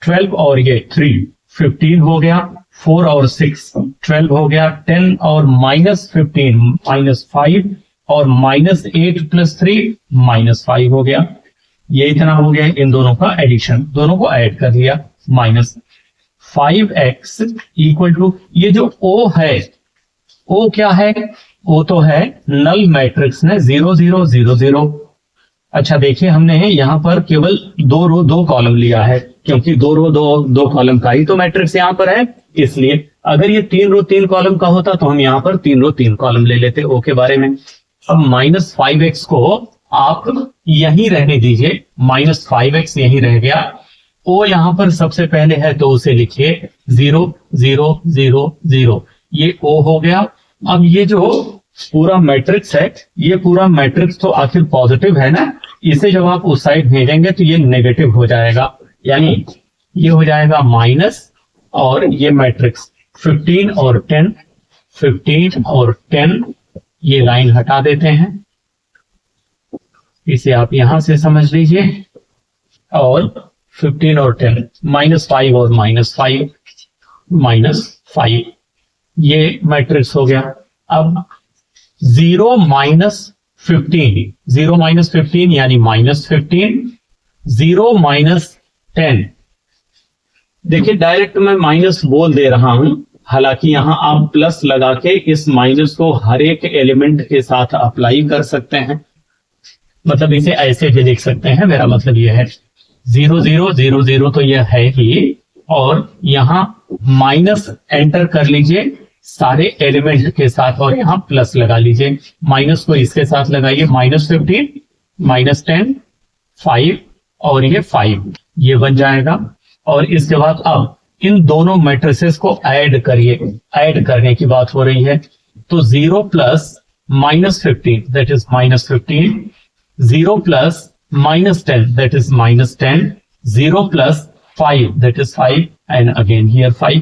12 और ये 3 15 हो गया, 4 और 6 12 हो गया, 10 और -15 -5 और -8 + 3 -5 हो गया। ये इतना हो गया, इन दोनों का एडिशन, दोनों को ऐड कर लिया, -5x इक्वल टू, ये जो o है, o क्या है, o तो है नल मैट्रिक्स में 0 0 0 0। अच्छा देखिए, हमने यहां पर केवल 2 रो 2 कॉलम लिया है, क्योंकि 2 रो 2 कॉलम का ही तो मैट्रिक्स यहां पर है, इसलिए अगर ये 3 रो 3 कॉलम का होता तो हम यहाँ पर 3 रो 3 कॉलम ले लेते ओ के बारे में। अब -5x को आप यहीं रहने दीजिए, -5x यहीं रह गया। ओ यहां पर सबसे पहले है तो उसे लिखिए 0 0 0 0, ये ओ हो गया। अब ये जो पूरा मैट्रिक्स है, ये पूरा मैट्रिक्स तो आखिर पॉजिटिव है ना, इसे जब आप उस साइड भेजेंगे तो ये नेगेटिव हो जाएगा, यानी ये हो जाएगा माइनस, और ये मैट्रिक्स 15 और 10, 15 और 10, ये लाइन हटा देते हैं, इसे आप यहां से समझ लीजिए। और 15 और 10, -5 और -5, -5, ये मैट्रिक्स हो गया। अब 0 -15, 0 -15 यानी -15, 0 -10। देखिए डायरेक्ट मैं माइनस बोल दे रहा हूं, हालांकि यहां आप प्लस लगा के इस माइनस को हर एक एलिमेंट के साथ अप्लाई कर सकते हैं, मतलब इसे ऐसे भी लिख सकते हैं। मेरा मतलब यह है 0 0 0 0 तो यह है ही, और यहां माइनस एंटर कर लीजिए सारे एलिमेंट के साथ और यहां प्लस लगा लीजिए। माइनस को इसके साथ लगाइए, -15, -10, 5 और ये 5, ये बन जाएगा। और इसके बाद अब इन दोनों मैट्रिसेस को ऐड करिए, ऐड करने की बात हो रही है। तो 0 plus -15 that is -15, 0 plus -10 that is -10, 0 plus 5 that is 5 and again here 5।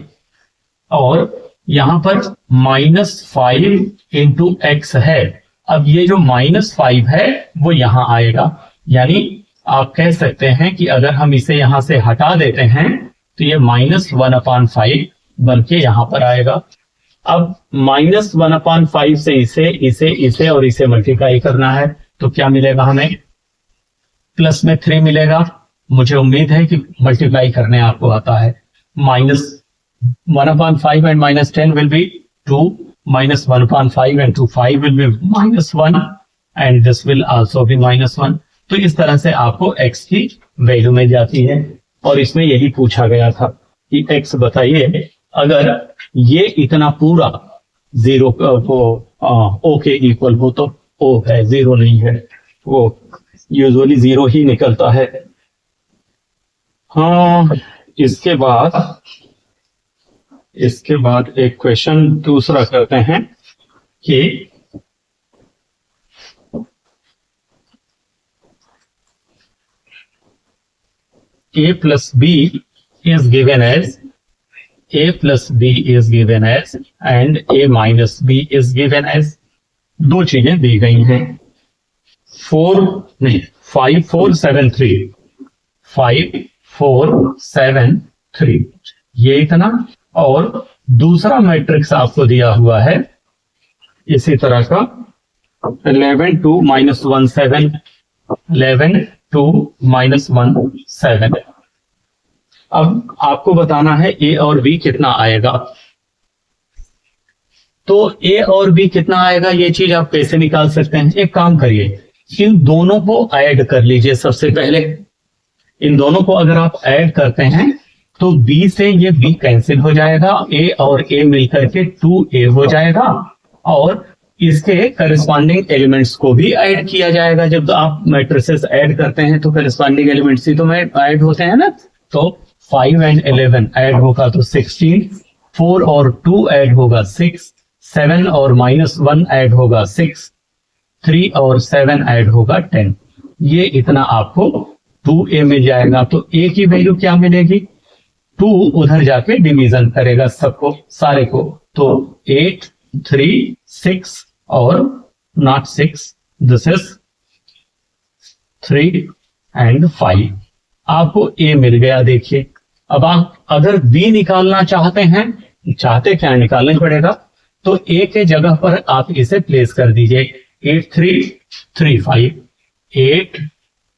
और यहां पर -5 इंटू एक्स है। अब ये जो -5 है वो यहां आएगा, यानी आप कह सकते हैं कि अगर हम इसे यहां से हटा देते हैं तो ये -1/5 बन के यहां पर आएगा। अब -1/5 से इसे और इसे मल्टीप्लाई करना है, तो क्या मिलेगा हमें? प्लस में 3 मिलेगा। मुझे उम्मीद है कि मल्टीप्लाई करने आपको आता है। -1/5 and -10 will be 2, -1/5 and 5 will be -1, and this will also be -1। तो इस तरह से आपको x की वैल्यू मिल जाती है। और इसमें यही पूछा गया था कि x बताइए अगर ये इतना पूरा 0 को o के इक्वल हो तो o है, 0 नहीं है, वो यूजुअली 0 ही निकलता है। हाँ, इसके बाद एक क्वेश्चन दूसरा करते हैं कि a plus b is given as and a minus b is given as, दो चीजें दी गई हैं। 5 4 7 3, 5 4 7 3, ये इतना। और दूसरा मैट्रिक्स आपको दिया हुआ है इसी तरह का 11 2 -1 7, 11 2 -1 7। अब आपको बताना है a और b कितना आएगा। तो a और b कितना आएगा ये चीज आप कैसे निकाल सकते हैं? एक काम करिए, इन दोनों को ऐड कर लीजिए। सबसे पहले इन दोनों को अगर आप ऐड करते हैं तो b से ये b कैंसिल हो जाएगा, a और a मिलकर के 2a हो जाएगा, और इसके करस्पॉन्डिंग एलिमेंट्स को भी ऐड किया जाएगा। जब आप मैट्रिसेस ऐड करते हैं तो करस्पॉन्डिंग एलिमेंट्स ही तो ऐड होते हैं ना। तो 5 and 11 ऐड होगा तो 16, 4 और 2 ऐड होगा 6, 7 और -1 ऐड होगा 6, 3 और 7 ऐड होगा 10। ये इतना आपको 2a मिल जाएगा। तो a की वैल्यू क्या मिलेगी? 2 उधर जाके डिवीजन करेगा सबको, सारे को, तो 8 3 6 और not 6, this is 3 and 5। आपको a मिल गया। देखिए अब आप अगर b निकालना चाहते क्या निकालना पड़ेगा, तो a के जगह पर आप इसे प्लेस कर दीजिए। 8 3 3 5, 8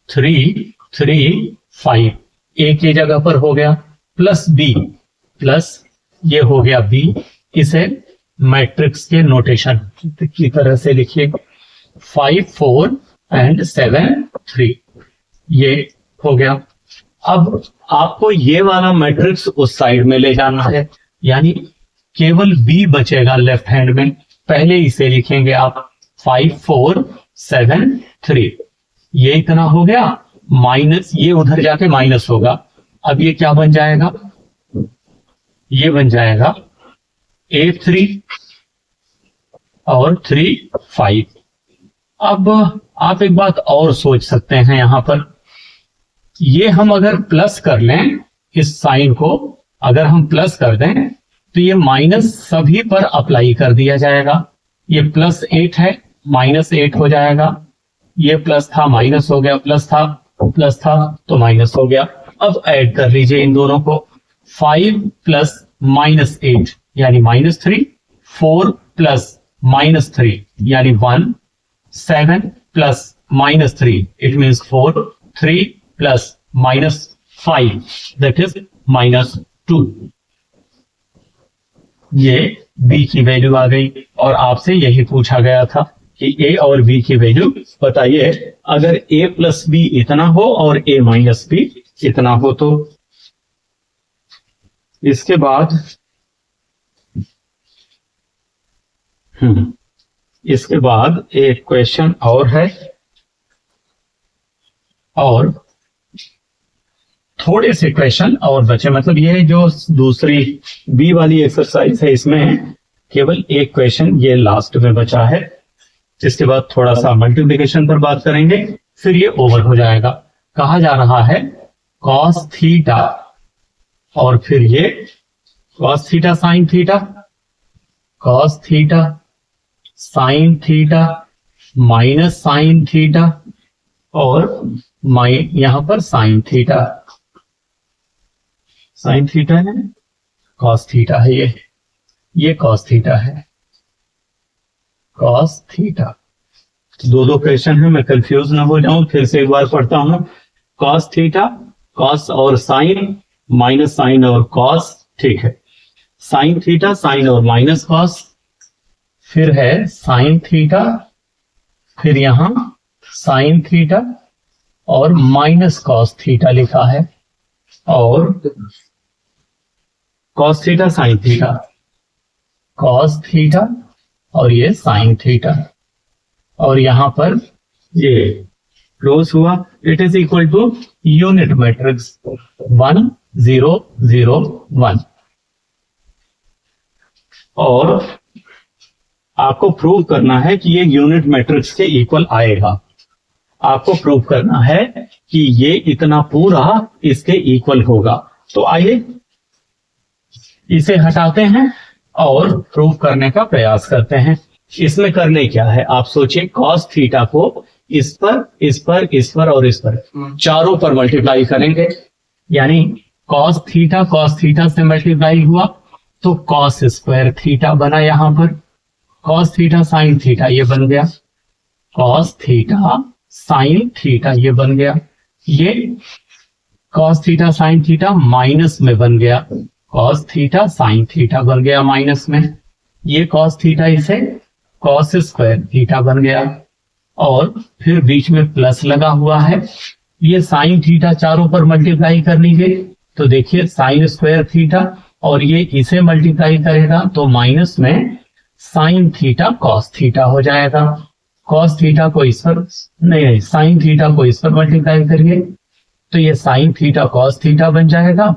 3 3 5, a के जगह पर हो गया, प्लस b, प्लस ये हो गया b। इसे मैट्रिक्स के नोटेशन की तरह से लिखिए, 5 4 and 7 3, ये हो गया। अब आपको ये वाला मैट्रिक्स उस साइड में ले जाना है, यानी केवल b बचेगा लेफ्ट हैंड में। पहले इसे लिखेंगे आप 5 4 7 3, ये इतना हो गया, माइनस ये उधर जाके माइनस होगा। अब ये क्या बन जाएगा, ये बन जाएगा A3 और 3 5। अब आप एक बात और सोच सकते हैं यहां पर, ये हम अगर प्लस कर लें, इस साइन को अगर हम प्लस कर दें तो ये माइनस सभी पर अप्लाई कर दिया जाएगा। ये +8 है, -8 हो जाएगा। ये प्लस था माइनस हो गया, प्लस था तो माइनस हो गया। अब ऐड कर लीजिए इन दोनों को, 5 + -8 यानी -3, 4 + -3 यानी 1, 7 + -3 इट मीन्स 4, 3 + -5 दैट इज -2। ये b की वैल्यू आ गई और आपसे यही पूछा गया था कि a और b की वैल्यू बताइए। अगर a + b इतना हो और a - b इतना हो तो। इसके बाद एक क्वेश्चन और है, और थोड़े से क्वेश्चन और बचे, मतलब ये जो दूसरी बी वाली एक्सरसाइज है इसमें केवल एक क्वेश्चन ये लास्ट में बचा है। इसके बाद थोड़ा सा मल्टीप्लिकेशन पर बात करेंगे, फिर ये ओवर हो जाएगा। कहा जा रहा है cos थीटा और फिर ये cos theta sin theta, cos theta sin theta minus sin theta और यहां पर sin थीटा। sin थीटा है, cos थीटा है, ये cos थीटा है, cos थीटा। दो क्वेश्चन है, मैं कंफ्यूज ना हो जाऊं, फिर से एक बार पढ़ता हूं। cos थीटा, cos और sin, माइनस sin और cos, ठीक है। sin थीटा, sin और माइनस cos, फिर है sin थीटा, फिर यहां sin थीटा और माइनस cos थीटा लिखा है, और cos theta sin theta, cos theta और ये sin थीटा, और यहां पर ये क्लोज हुआ। It is equal to unit matrix 1 0 0 1। और आपको प्रूव करना है कि ये यूनिट मैट्रिक्स के इक्वल आएगा। आपको प्रूव करना है कि ये इतना पूरा इसके इक्वल होगा। तो आइए इसे हटाते हैं और प्रूव करने का प्रयास करते हैं। इसमें करने क्या है, आप सोचिए, cos थीटा को इस पर, इस पर, इस पर और इस पर, चारों पर मल्टीप्लाई करेंगे। यानी cos थीटा से मल्टीप्लाई हुआ तो cos स्क्वायर थीटा बना। यहां पर cos थीटा sin थीटा ये बन गया, cos थीटा sin थीटा ये बन गया, ये cos theta sin theta minus में बन गया, cos थीटा sin थीटा बन गया माइनस में, ये cos थीटा इसे cos स्क्वायर थीटा बन गया, और फिर बीच में प्लस लगा हुआ है। ये sin थीटा चारों पर मल्टीप्लाई कर लीजिए तो देखिए sin स्क्वायर थीटा, और ये इसे मल्टीप्लाई करेगा तो माइनस में sin थीटा cos थीटा हो जाएगा। cos थीटा को इस पर, नहीं sin थीटा को इस पर मल्टीप्लाई करिए तो ये sin थीटा cos थीटा बन जाएगा,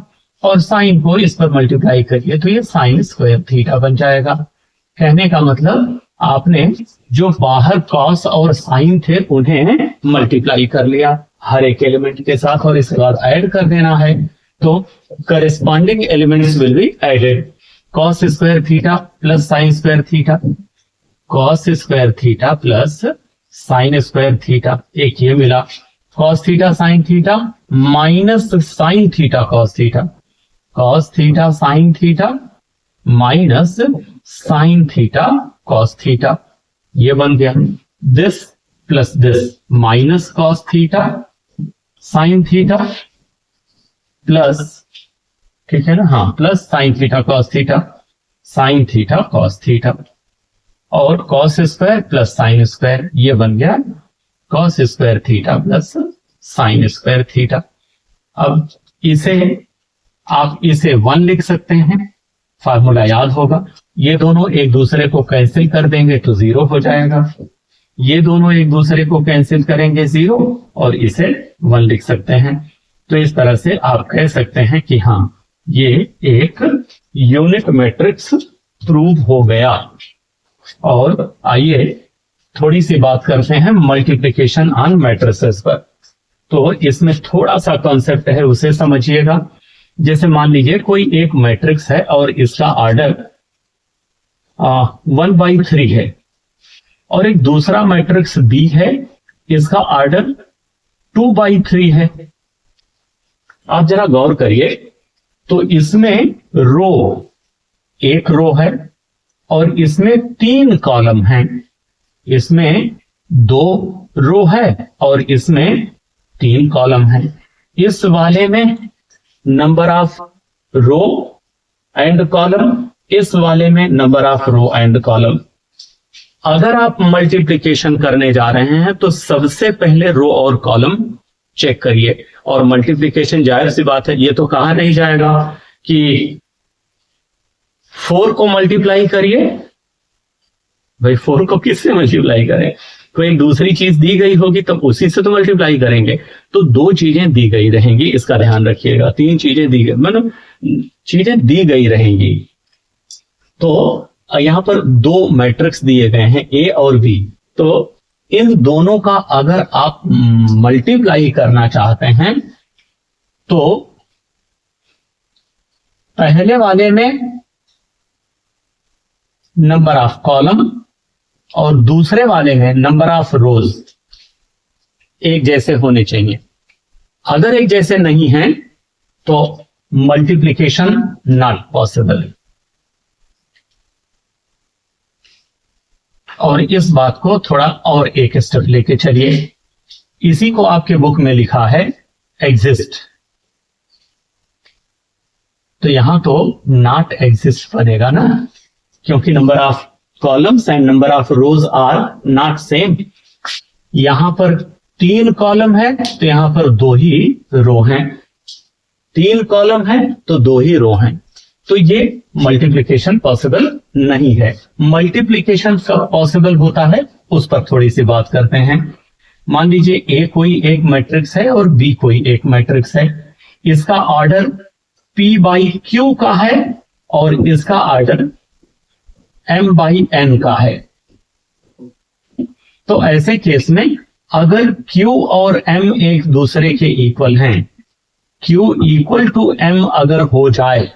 और sin को इस पर मल्टीप्लाई करिए तो ये sin स्क्वायर थीटा बन जाएगा। कहने का मतलब आपने जो बाहर cos और sin थे उन्हें मल्टीप्लाई कर लिया हर एक एलिमेंट के साथ, और इसके बाद ऐड कर देना है तो corresponding elements will be added. cos square theta plus sin square theta, cos square theta plus sin square theta, एक ये मिला। cos theta sin theta minus sin theta cos theta, cos theta sin theta minus sin theta cos theta, ये बन गया। This plus this minus cos theta sin theta plus, ठीक है ना, हाँ, plus sin theta cos theta, sin theta cos theta, और cos square plus sin square, ये बन गया cos square theta plus sin square theta. अब इसे आप 1 लिख सकते हैं, फार्मूला याद होगा, ये दोनों एक दूसरे को कैंसिल कर देंगे तो 0 हो जाएगा, ये दोनों एक दूसरे को कैंसिल करेंगे 0 और इसे 1 लिख सकते हैं। तो इस तरह से आप कह सकते हैं कि हाँ, ये एक यूनिट मैट्रिक्स प्रूव हो गया। और आइए थोड़ी सी बात करते हैं मल्टीप्लिकेशन ऑन मैट्रिसेस पर। तो इसमें थोड़ा सा कॉन्सेप्ट है, उसे समझिएगा। जैसे मान लीजिए कोई एक मैट्रिक्स है और इसका ऑर्डर 1/3 है, और एक दूसरा मैट्रिक्स बी है, इसका ऑर्डर 2/3 है। आप जरा गौर करिए, तो इसमें रो, एक रो है और इसमें 3 कॉलम हैं, इसमें 2 रो है और इसमें 3 कॉलम है। इस वाले में number of row and column, इस वाले में number of row and column. अगर आप मल्टीप्लिकेशन करने जा रहे हैं तो सबसे पहले रो और कॉलम चेक करिए। और मल्टीप्लिकेशन जाहिर सी बात है, ये तो कहा नहीं जाएगा कि 4 को मल्टीप्लाई करिए। भाई 4 को किससे मल्टीप्लाई करें? कोई एक दूसरी चीज दी गई होगी तब उसी से तो मल्टीप्लाई करेंगे। तो 2 चीजें दी गई रहेंगी, इसका ध्यान रखिएगा। 3 चीजें दी गई, मतलब चीजें दी गई रहेंगी। तो यहां पर 2 मैट्रिक्स दिए गए हैं, ए और बी। तो इन दोनों का अगर आप मल्टीप्लाई करना चाहते हैं तो पहले वाले में नंबर ऑफ कॉलम और दूसरे वाले में नंबर ऑफ रोज एक जैसे होने चाहिए। अगर एक जैसे नहीं हैं तो मल्टीप्लिकेशन नॉट पॉसिबल। और इस बात को थोड़ा और एक स्टेप लेके चलिए। इसी को आपके बुक में लिखा है एग्जिस्ट, तो यहां तो नॉट एग्जिस्ट बनेगा ना, क्योंकि number of columns and number of rows are not same. यहां पर 3 कॉलम है तो यहां पर 2 ही रो हैं, 3 कॉलम है तो 2 ही रो हैं। तो ये मल्टीप्लिकेशन पॉसिबल नहीं है। मल्टीप्लिकेशन कब पॉसिबल होता है उस पर थोड़ी सी बात करते हैं। मान लीजिए ए कोई एक मैट्रिक्स है और बी कोई एक मैट्रिक्स है, इसका ऑर्डर p/q का है और इसका ऑर्डर m/n का है। तो ऐसे केस में अगर q और m एक दूसरे के इक्वल हैं, q इक्वल टू m अगर हो जाए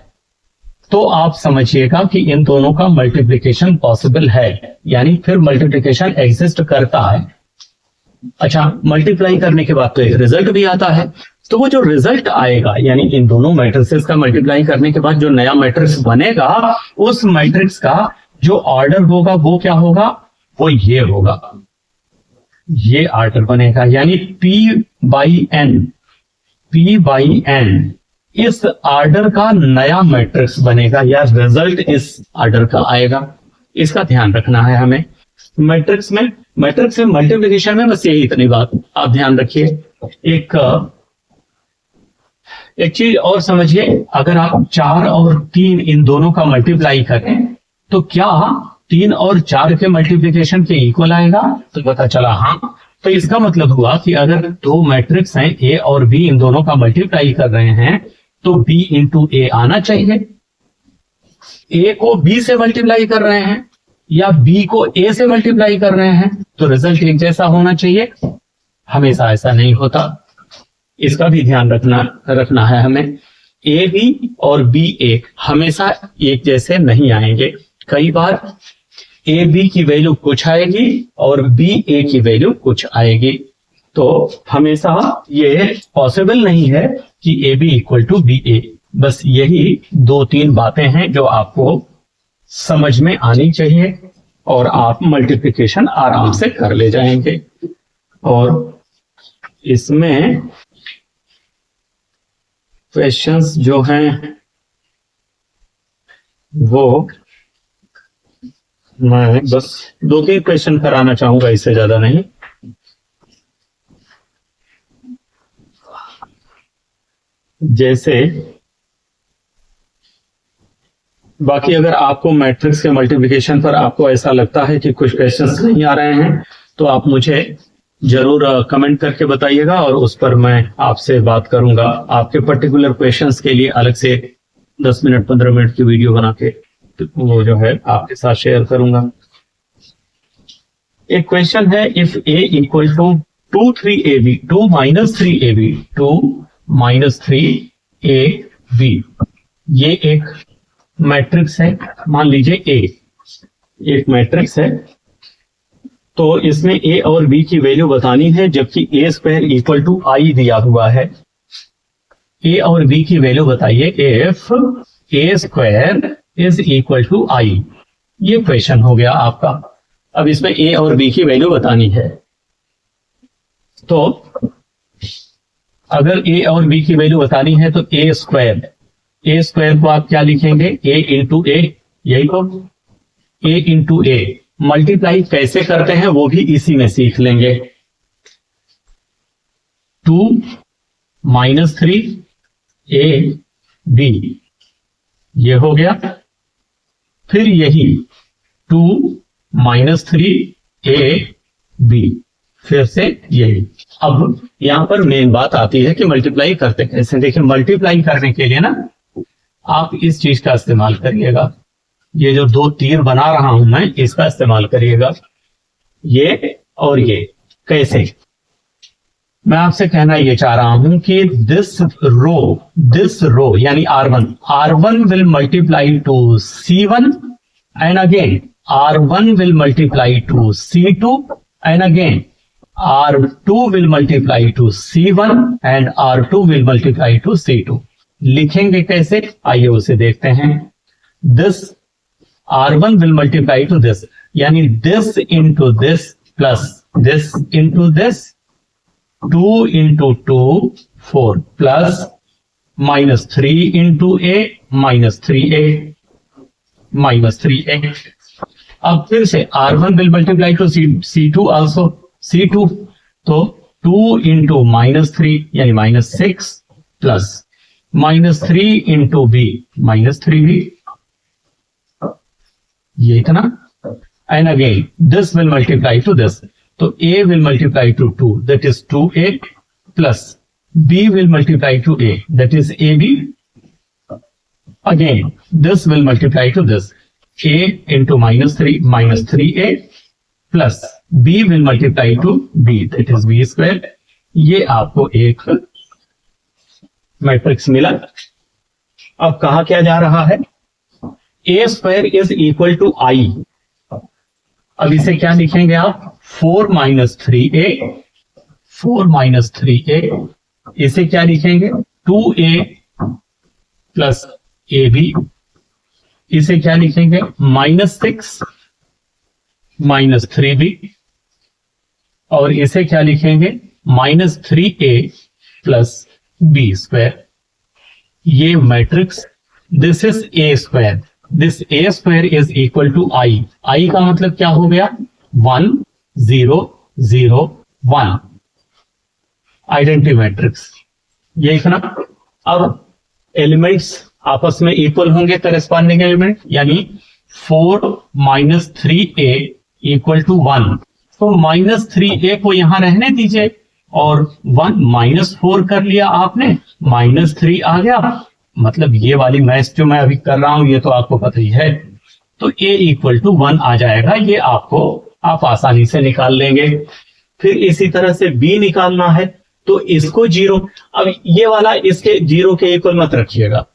तो आप समझिएगा कि इन दोनों का मल्टीप्लिकेशन पॉसिबल है, यानी फिर मल्टीप्लिकेशन एग्जिस्ट करता है। अच्छा, मल्टीप्लाई करने के बाद तो एक रिजल्ट भी आता है। तो वो जो रिजल्ट आएगा, यानी इन दोनों मैट्रिक्सेस का मल्टीप्लाई करने के बाद जो नया मैट्रिक्स बनेगा, उस मैट्रिक्स का जो ऑर्डर होगा वो क्या होगा? वो ये होगा, ये ऑर्डर बनेगा, यानी p/n इस ऑर्डर का नया मैट्रिक्स बनेगा या रिजल्ट इस ऑर्डर का आएगा। इसका ध्यान रखना है हमें। मैट्रिक्स में मल्टीप्लिकेशन में बस यही इतनी बात आप ध्यान रखिए। एक चीज और समझिए, अगर आप 4 और 3 इन दोनों का मल्टीप्लाई करें तो क्या 3 और 4 के मल्टीप्लिकेशन के इक्वल आएगा? तो पता चला हाँ। तो इसका मतलब हुआ कि अगर 2 मैट्रिक्स हैं ए और बी, इन दोनों का मल्टीप्लाई कर रहे हैं तो b इंटू ए आना चाहिए। ए को b से मल्टीप्लाई कर रहे हैं या b को a से मल्टीप्लाई कर रहे हैं तो रिजल्ट एक जैसा होना चाहिए। हमेशा ऐसा नहीं होता, इसका भी ध्यान रखना है हमें। ए बी और बी ए हमेशा एक जैसे नहीं आएंगे। कई बार ए बी की वैल्यू कुछ आएगी और बी ए की वैल्यू कुछ आएगी। तो हमेशा ये पॉसिबल नहीं है कि A B equal to B A. बस यही 2-3 बातें हैं जो आपको समझ में आनी चाहिए और आप मल्टीप्लिकेशन आराम से कर ले जाएंगे। और इसमें क्वेश्चंस जो हैं वो मैं बस 2-3 क्वेश्चन कराना चाहूंगा, इससे ज्यादा नहीं। जैसे बाकी अगर आपको मैट्रिक्स के मल्टीप्लिकेशन पर आपको ऐसा लगता है कि कुछ क्वेश्चंस नहीं आ रहे हैं तो आप मुझे जरूर कमेंट करके बताइएगा और उस पर मैं आपसे बात करूंगा। आपके पर्टिकुलर क्वेश्चंस के लिए अलग से 10 मिनट 15 मिनट की वीडियो बना के वो जो है आपके साथ शेयर करूंगा। एक क्वेश्चन है, if a equal to 2 minus 3ab 2 minus 3ab, ये एक मैट्रिक्स है। मान लीजिए a एक मैट्रिक्स है, तो इसमें a और b की वैल्यू बतानी है, जबकि a square equal to i दिया हुआ है। a और b की वैल्यू बताइए if a square is equal to i। ये क्वेश्चन हो गया आपका। अब इसमें a और b की वैल्यू बतानी है, तो अगर a और b की वैल्यू बतानी है तो a स्क्वायर को आप क्या लिखेंगे, a इंटू a, यही तो a इंटू a। मल्टीप्लाई कैसे करते हैं वो भी इसी में सीख लेंगे। 2 माइनस 3ab, ये हो गया। फिर यही 2 माइनस 3ab, फिर से यही। अब यहां पर मेन बात आती है कि मल्टीप्लाई करते कैसे। देखिए, मल्टीप्लाई करने के लिए ना आप इस चीज का इस्तेमाल करिएगा, ये जो 2 तीर बना रहा हूं मैं, इसका इस्तेमाल करिएगा। ये और ये कैसे, मैं आपसे कहना ये चाह रहा हूं कि दिस रो यानी R1 will multiply two C1 and again R1 will multiply two C2 and again R2 will multiply two C1 and R2 will multiply two C2। लिखेंगे कैसे, आइए उसे देखते हैं। This R1 will multiply to this, यानी this into this plus this into this, 2 into 2 4 plus minus 3 into a minus 3a minus 3a। अब फिर से R1 will multiply to C2 also, C2, तो 2 into minus 3 यानी minus 6 plus minus 3 into b minus 3b, ये इतना। And again this will multiply two this, तो a will multiply two 2 that is 2a plus b will multiply two a that is ab। Again this will multiply two this, a into minus 3a plus b will multiply two b that is b square. ये आपको एक matrix मिला। अब कहा क्या जा रहा है, a square is equal to i। अब इसे क्या लिखेंगे आप, 4 माइनस 3a, इसे क्या लिखेंगे 2a प्लस ab, इसे क्या लिखेंगे -6 माइनस 3b, और इसे क्या लिखेंगे -3a प्लस b स्क्वायर। ये matrix, this is a square, this a square is equal to i का मतलब क्या हो गया 1 0 0 1, आइडेंटिटी मैट्रिक्स, ये इतना। अब एलिमेंट्स आपस में इक्वल होंगे, करेस्पॉन्डिंग एलिमेंट, यानी 4 माइनस 3a इक्वल टू 1, तो -3a को यहां रहने दीजिए और 1 -4 कर लिया आपने, -3 आ गया। मतलब ये वाली मैथ जो मैं अभी कर रहा हूं ये तो आपको पता ही है, तो a इक्वल टू 1 आ जाएगा। ये आपको आप आसानी से निकाल लेंगे। फिर इसी तरह से b निकालना है, तो इसको 0, अब ये वाला इसके 0 के इक्वल मत रखिएगा,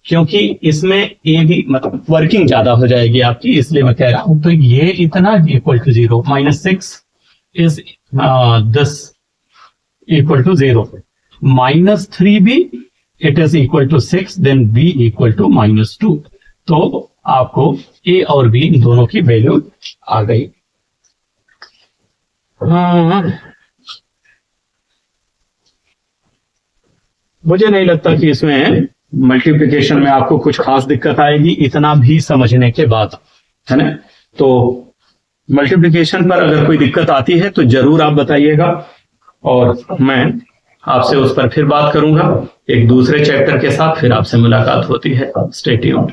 क्योंकि इसमें a भी मतलब वर्किंग ज्यादा हो जाएगी आपकी, इसलिए मैं कह रहा हूं। तो ये इतना equal to 0, -6 is this equal to 0, -3b it is equal to 6, then b equal to -2। तो आपको a और b दोनों की वैल्यू आ गई। मुझे नहीं लगता कि इसमें मल्टीप्लिकेशन में आपको कुछ खास दिक्कत आएगी, इतना भी समझने के बाद, है ना। तो मल्टीप्लिकेशन पर अगर कोई दिक्कत आती है तो जरूर आप बताइएगा, और मैं आपसे उस पर फिर बात करूंगा एक दूसरे चैप्टर के साथ। फिर आपसे मुलाकात होती है। Stay tuned.